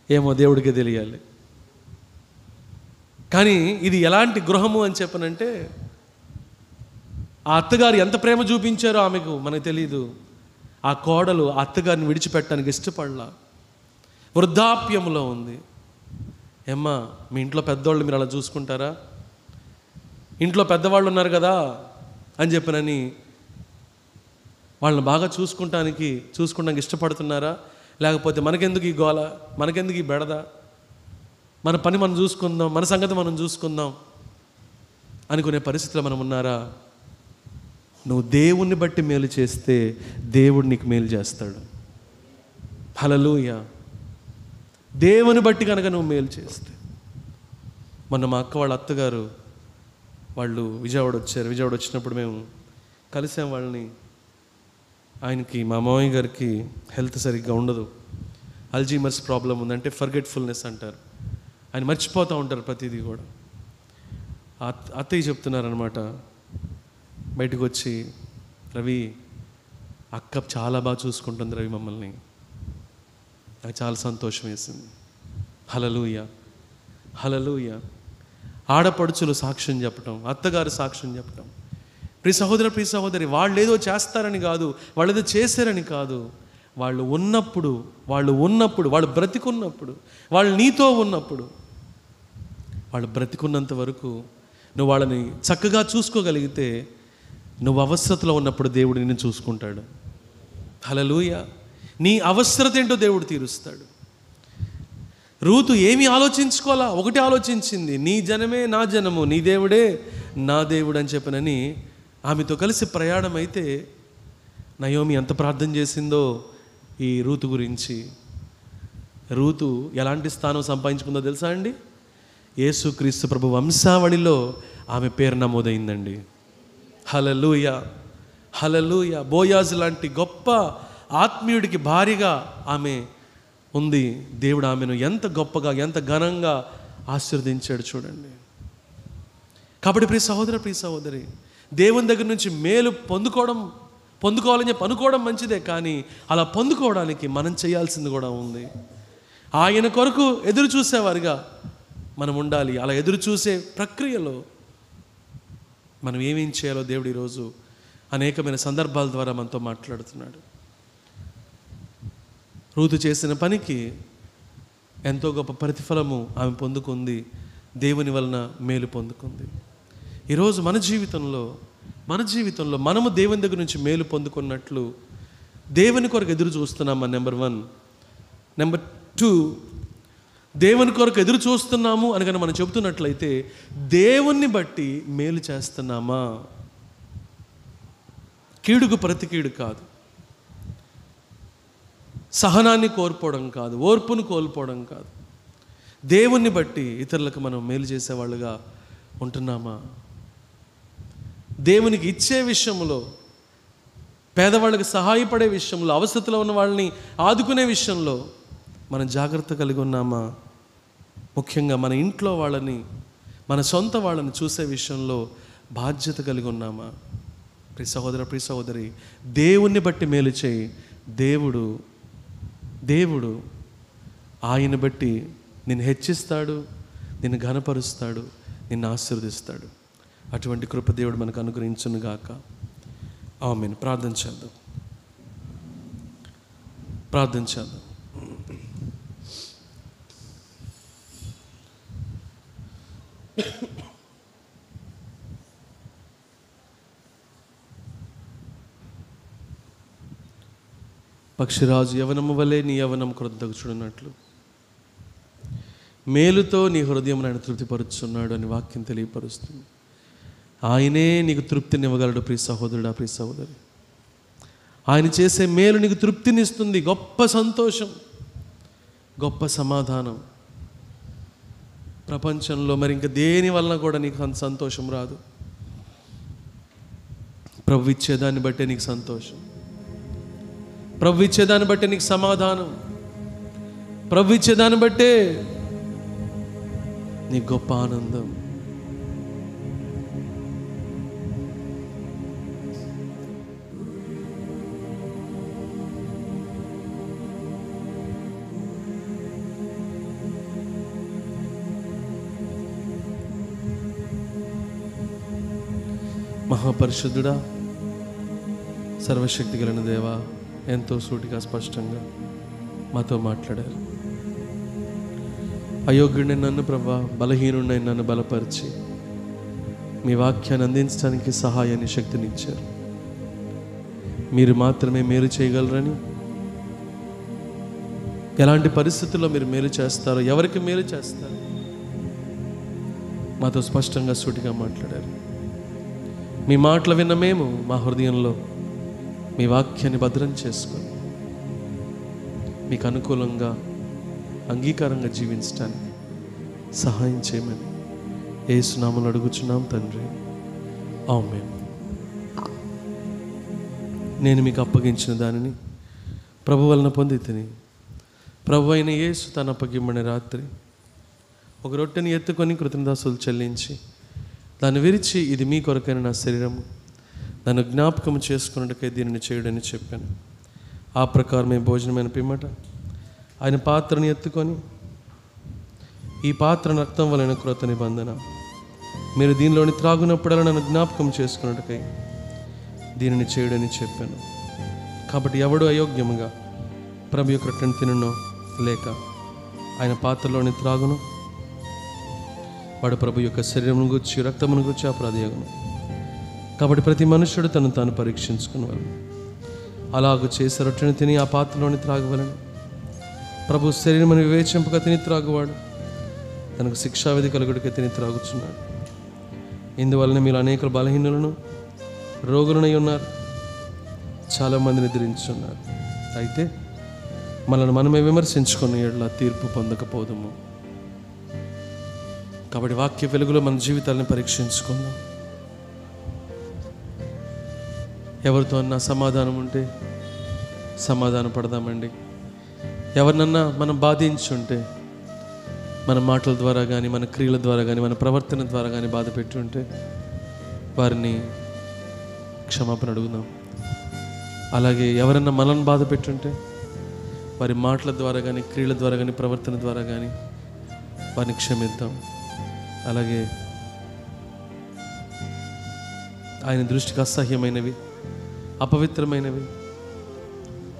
ఏమో దేవుడికే తెలియాలి. కానీ ఇది ఎలాంటి గృహము అని చెప్పనంటే, ఆ అత్తగారు ఎంత ప్రేమ చూపించారో ఆమెకు మనకు తెలియదు. ఆ కోడలు ఆ అత్తగారిని విడిచిపెట్టడానికి ఇష్టపడలా, వృద్ధాప్యంలో ఉంది. ఏమ్మా మీ ఇంట్లో పెద్దవాళ్ళు మీరు అలా చూసుకుంటారా? ఇంట్లో పెద్దవాళ్ళు ఉన్నారు కదా అని చెప్పనని వాళ్ళని బాగా చూసుకోవడానికి ఇష్టపడుతున్నారా? లేకపోతే మనకెందుకు ఈ గోల, మనకెందుకు ఈ బెడద, మన పని మనం చూసుకుందాం, మన సంగతి మనం చూసుకుందాం అనుకునే పరిస్థితిలో మనం ఉన్నారా? నువ్వు దేవుణ్ణి బట్టి మేలు చేస్తే దేవుడు నీకు మేలు చేస్తాడు. హల్లెలూయా. దేవుని బట్టి కనుక నువ్వు మేలు చేస్తే. మొన్న మా అక్క వాళ్ళ అత్తగారు వాళ్ళు విజయవాడ వచ్చారు. విజయవాడ వచ్చినప్పుడు మేము కలిసాం వాళ్ళని. ఆయనకి, మా మామయ్య గారికి హెల్త్ సరిగ్గా ఉండదు, అల్జీమర్స్ ప్రాబ్లం ఉందంటే ఫర్గెట్ఫుల్నెస్ అంటారు. ఆయన మర్చిపోతూ ఉంటారు ప్రతిదీ కూడా. అత్తయ్య చెప్తున్నారనమాట బయటకు వచ్చి, రవి అక్క చాలా బాగా చూసుకుంటుంది రవి మమ్మల్ని. నాకు చాలా సంతోషం వేసింది. హల్లెలూయా, హల్లెలూయా. ఆడపడుచులు సాక్ష్యం చెప్పటం, అత్తగారు సాక్ష్యం చెప్పటం. ప్రియ సహోదర, ప్రియ సహోదరి, వాళ్ళు ఏదో చేస్తారని కాదు, వాళ్ళు ఏదో చేశారని కాదు. వాళ్ళు ఉన్నప్పుడు, వాళ్ళు బ్రతికున్నప్పుడు, వాళ్ళు నీతో ఉన్నప్పుడు, వాళ్ళు బ్రతికున్నంత వరకు నువ్వు వాళ్ళని చక్కగా చూసుకోగలిగితే, నువ్వు అవసరతలో ఉన్నప్పుడు దేవుడు నిన్ను చూసుకుంటాడు. హల్లెలూయా. నీ అవసరత ఏంటో దేవుడు తీరుస్తాడు. రూతు ఏమీ ఆలోచించుకోవాలా, ఒకటి ఆలోచించింది, నీ జనమే నా జనము, నీ దేవుడే నా దేవుడు అని చెప్పనని ఆమెతో కలిసి ప్రయాణం అయితే నయోమి ఎంత ప్రార్థన చేసిందో ఈ రూతు గురించి. రూతు ఎలాంటి స్థానం సంపాదించుకుందో తెలుసా అండి? యేసుక్రీస్తు ప్రభు వంశావళిలో ఆమె పేరు నమోదైందండి. హల్లెలూయా, హల్లెలూయా. బోయాజు లాంటి గొప్ప ఆత్మీయుడికి భార్యగా ఆమె ఉంది. దేవుడు ఆమెను ఎంత గొప్పగా, ఎంత ఘనంగా ఆశీర్వదించాడు చూడండి. కాబట్టి ప్రియ సహోదర, ప్రియ సహోదరి, దేవుని దగ్గర నుంచి మేలు పొందుకోవాలని చెప్పి అనుకోవడం మంచిదే, కానీ అలా పొందుకోవడానికి మనం చేయాల్సింది కూడా ఉంది. ఆయన కొరకు ఎదురు చూసేవారుగా మనం ఉండాలి. అలా ఎదురు చూసే ప్రక్రియలో మనం ఏమేం చేయాలో దేవుడు ఈరోజు అనేకమైన సందర్భాల ద్వారా మనతో మాట్లాడుతున్నాడు. రూతు చేసిన పనికి ఎంతో గొప్ప ప్రతిఫలము ఆమె పొందుకుంది, దేవుని వలన మేలు పొందుకుంది. ఈరోజు మన జీవితంలో మనము దేవుని దగ్గర నుంచి మేలు పొందుకున్నట్లు దేవుని కొరకు ఎదురు చూస్తున్నామా? నెంబర్ 1. నెంబర్ 2, దేవుని కొరకు ఎదురు చూస్తున్నాము అని కనుక మనం చెబుతున్నట్లయితే దేవుణ్ణి బట్టి మేలు చేస్తున్నామా? కీడుకు ప్రతి కీడు కాదు, సహనాన్ని కోల్పోవడం కాదు, ఓర్పును కోల్పోవడం కాదు. దేవుణ్ణి బట్టి ఇతరులకు మనం మేలు చేసేవాళ్ళుగా ఉంటున్నామా? దేవునికి ఇచ్చే విషయంలో, పేదవాళ్ళకి సహాయపడే విషయంలో, అవసరతలో ఉన్న వాళ్ళని ఆదుకునే విషయంలో మనం జాగ్రత్త కలిగి ఉన్నామా? ముఖ్యంగా మన ఇంట్లో వాళ్ళని, మన సొంత వాళ్ళని చూసే విషయంలో బాధ్యత కలిగి ఉన్నామా? ప్రియ సహోదర, ప్రియ సహోదరి, దేవుణ్ణి బట్టి మేలు చేయి. దేవుడు ఆయన బట్టి నిన్ను హెచ్చిస్తాడు, నిన్ను ఘనపరుస్తాడు, నిన్ను ఆశీర్వదిస్తాడు. అటువంటి కృప దేవుడు మనకు అనుగ్రహించును గాక. ఆమేన్. ప్రార్థన చేద్దాం. పక్షిరాజు యవనము వలె నీ యవనం క్రొద్దకు చూడనట్లు మేలుతో నీ హృదయం ఆయన తృప్తిపరుచున్నాడు అని వాక్యం తెలియపరుస్తుంది. ఆయనే నీకు తృప్తినివ్వగలడు ప్రియ సహోదరుడా, ప్రియ సహోదరి. ఆయన చేసే మేలు నీకు తృప్తినిస్తుంది, గొప్ప సంతోషం, గొప్ప సమాధానం. ప్రపంచంలో మరి ఇంకా దేని వలన కూడా నీకు అంత సంతోషం రాదు. ప్రభు ఇచ్చేదాన్ని బట్టే నీకు సంతోషం, ప్రభు ఇచ్చేదాన్ని బట్టే నీకు సమాధానం, ప్రభు ఇచ్చేదాన్ని బట్టే నీ గొప్ప ఆనందం. మహాపరిశుద్ధుడా, సర్వశక్తి కలిగిన దేవా, ఎంతో సూటిగా స్పష్టంగా మాతో మాట్లాడారు. అయోగ్యుడిని నన్ను ప్రభా, బలహీనుడిని నన్ను బలపరిచి మీ వాక్యాన్ని అందించడానికి సహాయాన్ని, శక్తిని ఇచ్చారు. మీరు మాత్రమే మేలు చేయగలరని, ఎలాంటి పరిస్థితుల్లో మీరు మేలు చేస్తారో, ఎవరికి మేలు చేస్తారు మాతో స్పష్టంగా సూటిగా మాట్లాడారు. మీ మాటలు విన్న మేము మా హృదయంలో మీ వాక్యాన్ని భద్రం చేసుకొని మీకు అనుకూలంగా, అంగీకారంగా జీవించడానికి సహాయం చేయమని యేసు నామములో అడుగుచున్నాం తండ్రి. ఆమేన్. నేను మీకు అప్పగించిన దానిని ప్రభు వలన పొంది తిని, ప్రభు అయిన యేసు తన అప్పగింబడిన రాత్రి ఒక రొట్టెని ఎత్తుకొని కృతజ్ఞతాస్తుతులు చెల్లించి దాన్ని విరిచి, ఇది మీ కొరకైన నా శరీరము, నన్ను జ్ఞాపకం చేసుకున్నట్టుకై దీనిని చేయడని చెప్పాను. ఆ ప్రకారమే భోజనమైన పిమ్మట ఆయన పాత్రను ఎత్తుకొని, ఈ పాత్ర రక్తం వలన క్రొత్త నిబంధన, మీరు దీనిలోని త్రాగునప్పుడల్లా నన్ను జ్ఞాపకం చేసుకున్నట్టుకై దీనిని చేయడని చెప్పాను. కాబట్టి ఎవడు అయోగ్యముగా ప్రభు యొక్క రొట్టెను తిననో లేక ఆయన పాత్రలోని త్రాగును, వాడు ప్రభు యొక్క శరీరమును గురించి, రక్తమును గురించి అపరాధియగును. కాబట్టి ప్రతి మనుష్యుడు తను తాను పరీక్షించుకునేవాడు. అలాగూ చేసే రొట్టెను తిని ఆ పాత్రలోని త్రాగవలను. ప్రభు శరీరమును వివేచింపక తిని త్రాగువాడు తనకు శిక్షావిధి కలుగుడికి తిని త్రాగుచున్నాడు. ఇందువలన మీరు అనేక బలహీనులను రోగులనై ఉన్నారు, చాలామందిని ఎదిరించున్నారు. అయితే మనల్ని మనమే విమర్శించుకుని ఎడల తీర్పు పొందకపోదుము. కాబట్టి వాక్య వెలుగులో మన జీవితాలను పరీక్షించుకుందాం. ఎవరితో అన్నా సమాధానం ఉంటే సమాధాన పడదామండి. ఎవరినన్నా మనం బాధించుంటే, మన మాటల ద్వారా కానీ, మన క్రియల ద్వారా కానీ, మన ప్రవర్తన ద్వారా కానీ బాధ పెట్టి ఉంటే వారిని క్షమాపణ అడుగుదాం. అలాగే ఎవరన్నా మనల్ని బాధ పెట్టుంటే వారి మాటల ద్వారా కానీ, క్రియల ద్వారా కానీ, ప్రవర్తన ద్వారా కానీ వారిని క్షమిద్దాం. అలాగే ఆయన దృష్టికి అసహ్యమైనవి, అపవిత్రమైనవి,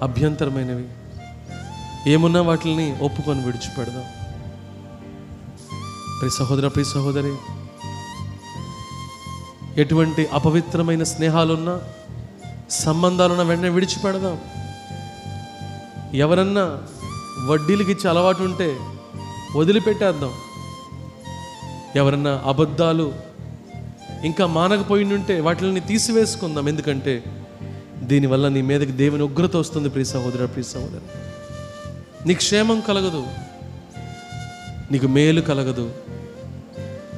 అభ్యంతరమైనవి ఏమున్నా వాటిని ఒప్పుకొని విడిచిపెడదాం. ప్రియ సహోదర, ప్రియ సహోదరి, ఎటువంటి అపవిత్రమైన స్నేహాలున్నా, సంబంధాలున్నా వెంటనే విడిచిపెడదాం. ఎవరన్నా వడ్డీలకి ఇచ్చే అలవాటు ఉంటే వదిలిపెట్టేద్దాం. ఎవరన్నా అబద్ధాలు ఇంకా మానకపోయిండుంటే వాటిని తీసివేసుకుందాం. ఎందుకంటే దీనివల్ల నీ మీదకి దేవుని ఉగ్రత వస్తుంది. ప్రియ సహోదర, ప్రియ సహోదరి, నీకు క్షేమం కలగదు, నీకు మేలు కలగదు,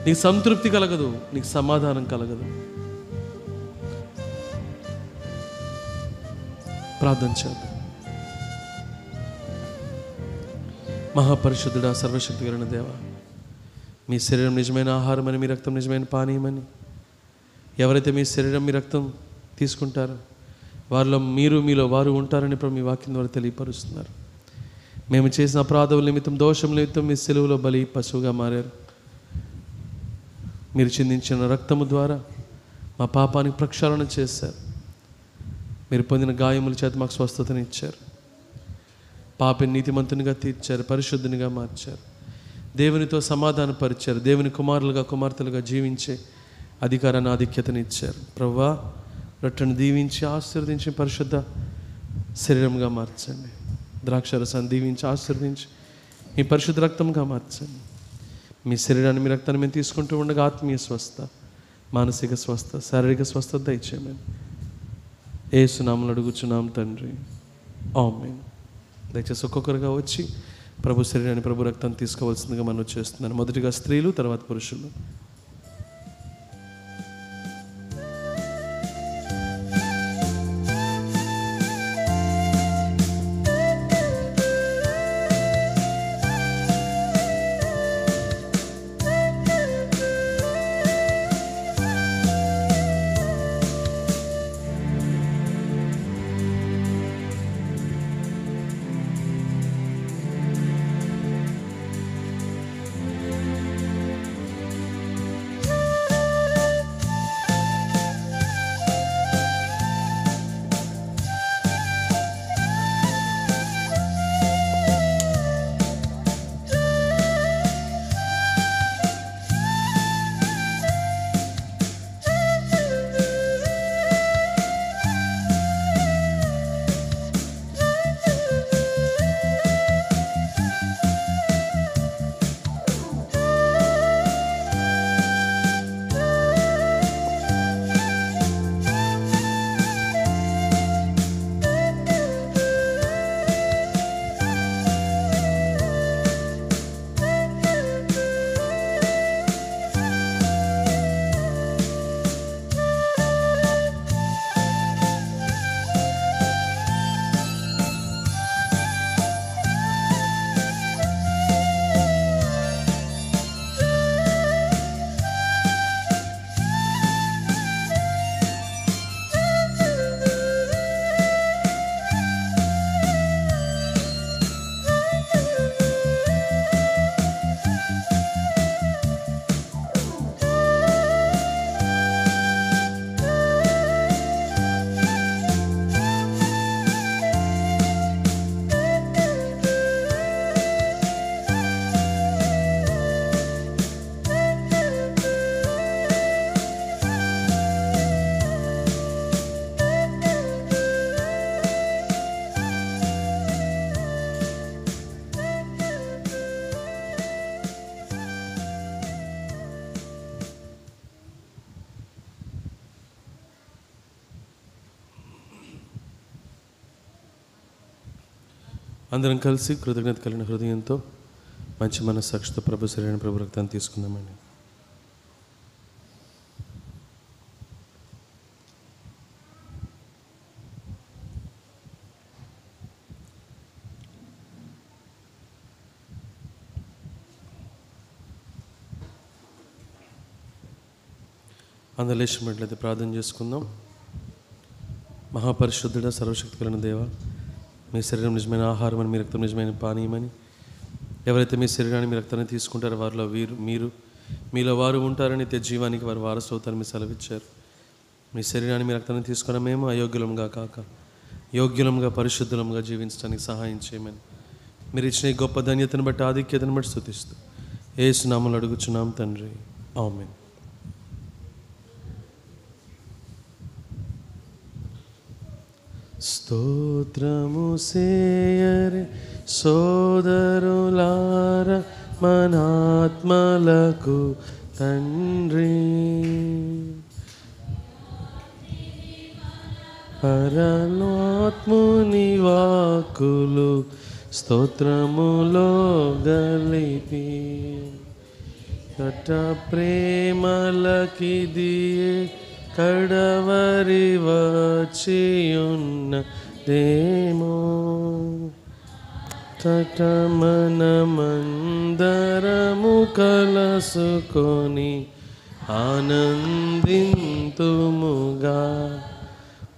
నీకు సంతృప్తి కలగదు, నీకు సమాధానం కలగదు. ప్రార్థన చేద్దాం. మహాపరిశుద్ధుడా, సర్వశక్తి కలిగిన దేవా, మీ శరీరం నిజమైన ఆహారమని, మీ రక్తం నిజమైన పానీయమని, ఎవరైతే మీ శరీరం మీ రక్తం తీసుకుంటారో వారిలో మీరు, మీలో వారు ఉంటారని ఇప్పుడు మీ వాక్యం ద్వారా తెలియపరుస్తున్నారు. మేము చేసిన అపరాధముల నిమిత్తం, దోషం నిమిత్తం మీ సిలువలో బలి పశువుగా మారారు. మీరు చిందించిన రక్తము ద్వారా మా పాపానికి ప్రక్షాళన చేశారు. మీరు పొందిన గాయముల చేత మాకు స్వస్థతని ఇచ్చారు. పాపిని నీతిమంతునిగా తీర్చారు, పరిశుద్ధునిగా మార్చారు, దేవునితో సమాధానపరిచారు, దేవుని కుమారులుగా కుమార్తెలుగా జీవించే అధికారాన్ని, ఆధిక్యతని ఇచ్చారు. ప్రభువా, రొట్టెను దీవించి ఆశీర్వదించి పరిశుద్ధ శరీరంగా మార్చండి. ద్రాక్షరసాన్ని దీవించి ఆశీర్వదించి మీ పరిశుద్ధ రక్తంగా మార్చండి. మీ శరీరాన్ని, మీ రక్తాన్ని మేము తీసుకుంటూ ఉండగా ఆత్మీయ స్వస్థ, మానసిక స్వస్థ, శారీరక స్వస్థత దయచేయమని యేసు నామములో అడుగుచున్నాం తండ్రి, ఆమేన్. దయచేసి ఒక్కొక్కరుగా వచ్చి ప్రభు శరీరాన్ని, ప్రభు రక్తాన్ని తీసుకోవాల్సిందిగా మనం చేస్తున్నాను. మొదటిగా స్త్రీలు, తర్వాత పురుషులు. అందరం కలిసి కృతజ్ఞత కలిగిన హృదయంతో మంచి మనస్సాక్షితో ప్రభు శరీరాన్ని ప్రభు రక్తాన్ని తీసుకుందామండి. అందరూ లేచినట్లయితే ప్రార్థన చేసుకుందాం. మహాపరిశుద్ధుడ సర్వశక్తి కలిగిన దేవ, మీ శరీరం నిజమైన ఆహారం అని, మీ రక్తం నిజమైన పానీయమని, ఎవరైతే మీ శరీరాన్ని మీ రక్తాన్ని తీసుకుంటారో వారిలో మీలో వారు ఉంటారని, నిత్య జీవానికి వారు వారసు అవుతారని మీరు సెలవిచ్చారు. మీ శరీరాన్ని మీ రక్తాన్ని తీసుకున్న మేము అయోగ్యులంగా కాక యోగ్యులంగా పరిశుద్ధులంగా జీవించడానికి సహాయం చేయమని మీరు ఇచ్చిన ఈ గొప్ప ధన్యతను బట్టి ఆధిక్యతను బట్టి స్తుతిస్తూ యేసు నామములో అడుగుచున్నాం తండ్రి, ఆమేన్. స్తోత్రము సేయరే సోదరులార మనాత్మలకు తండ్రి, పరమాత్ముని వాక్కులు స్తోత్రములో గలిపి, కట ప్రేమలకిదియే కడవరి వచ్చియున్న దేమో, తటమనమందరము కలసుకొని ఆనందింతుముగా,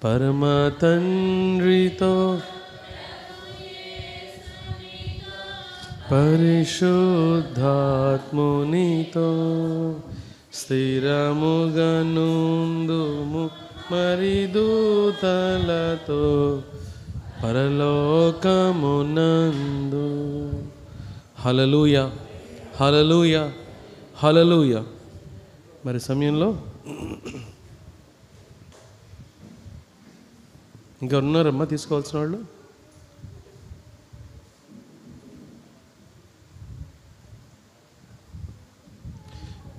పరమ తండ్రితో పరిశుద్ధాత్మునితో స్థిరముగనుందుము మరి దూతలతో పరలోకమునందు. హల్లెలూయా, హల్లెలూయా, హల్లెలూయా. మరి సమయంలో ఇంకా ఉన్నారమ్మా తీసుకోవాల్సిన వాళ్ళు?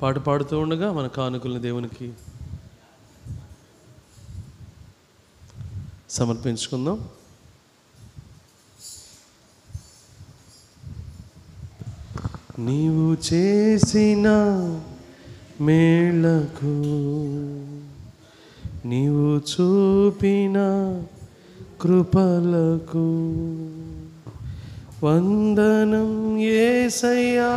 పాట పాడుతూ ఉండగా మన కానుకలను దేవునికి సమర్పించుకుందాం. నీవు చేసిన మేళ్లకు, నీవు చూపిన కృపలకు వందనం యేసయ్యా,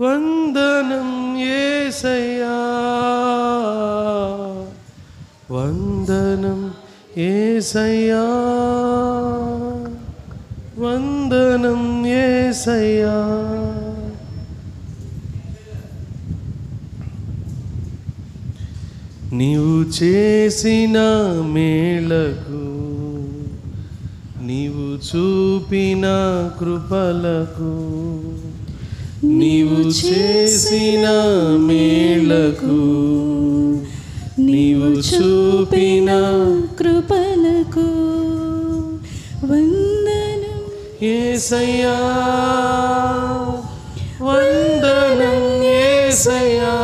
వందనం యేసయ్యా, వందనం యేసయ్యా, వందనం యేసయ్యా. నీవు చేసిన మేళ్లకు, నీవు చూపిన కృపలకు, నీవు చేసిన మేళ్లకు, నీవు చూపిన కృపలకు వందనం యేసయ్యా, వందనం యేసయ్యా,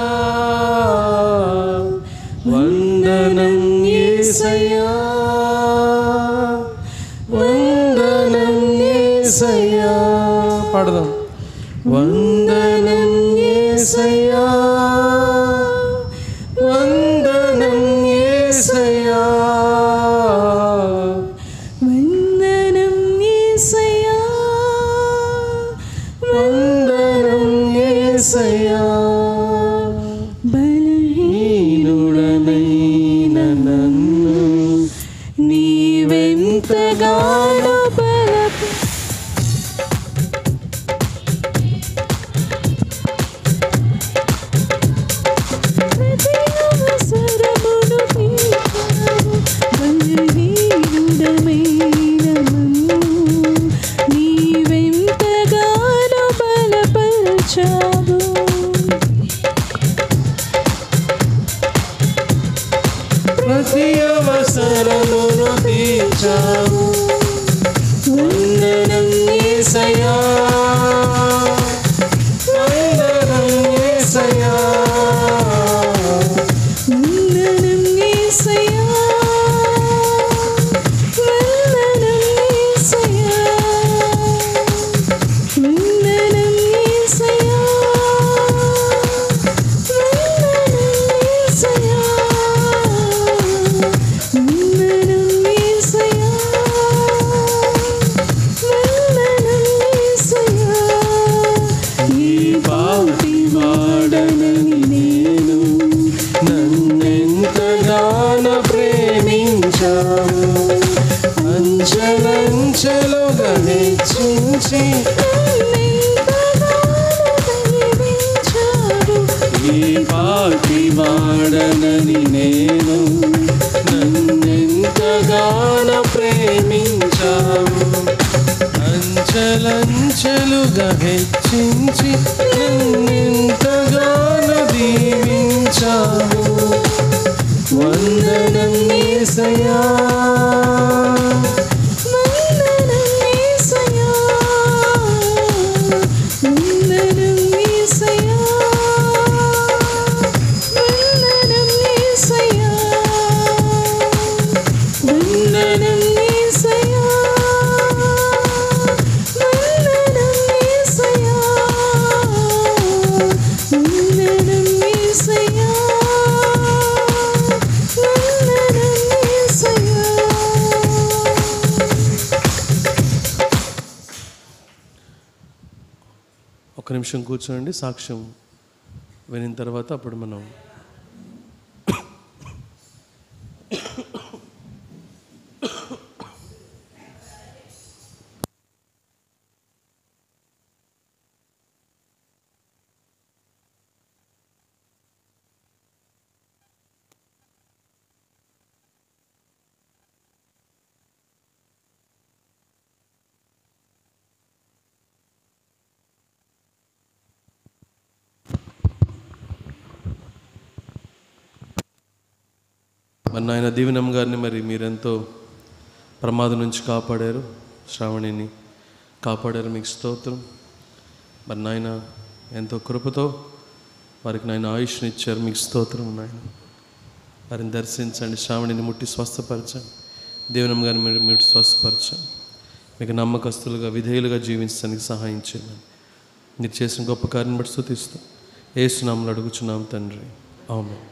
వందనం యేసయ్యా, వందనం యేసయ్యా. పాడదాం. వందనం యేసయ్యా, వందనం యేసయ్యా, వందనం యేసయ్యా, వందనం యేసయ్యా. బలహీనుడనైన నన్ను నీవెంతగానో బలపరచావు. ప్రతి అవసరమును తీర్చావు. వందనం యేసయ్యా, వందనం యేసయ్యా, వందనం యేసయ్యా, వందనం అంచెలంచెలుగా హెచ్చించి ఈ పాటి వాడనని నేను నన్నెంతగానో ప్రేమించావు. అంచెలంచెలుగా హెచ్చించి నన్నెంతగానో దీవించావు. వందనం యేసయ్యా, వందనం యేసయ్యా, వందనం యేసయ్యా, వందనం యేసయ్యా, వందనం యేసయ్యా, వందనం యేసయ్యా, వందనం యేసయ్యా. ఒక్క నిమిషం కూర్చోండి. సాక్ష్యం వినిన తర్వాత అప్పుడు మనం మరి నాయన దీవెనమ్మ గారిని మరి మీరెంతో ప్రమాదం నుంచి కాపాడారు, శ్రావణిని కాపాడారు, మీకు స్తోత్రం. మరి నాయన ఎంతో కృపతో వారికి నాయన ఆయుష్ని ఇచ్చారు, మీకు స్తోత్రం. నాయన వారిని దర్శించండి, శ్రావణిని ముట్టి స్వస్థపరచండి, దీవెనమ్మ గారిని మీరు స్వస్థపరచండి. మీకు నమ్మకస్తులుగా విధేయులుగా జీవించడానికి సహాయం చేయండి. మీరు చేసిన గొప్ప కార్యం బట్టి స్తుతిస్తూ యేసు నామములో అడుగుచున్నాం తండ్రి, ఆమేన్.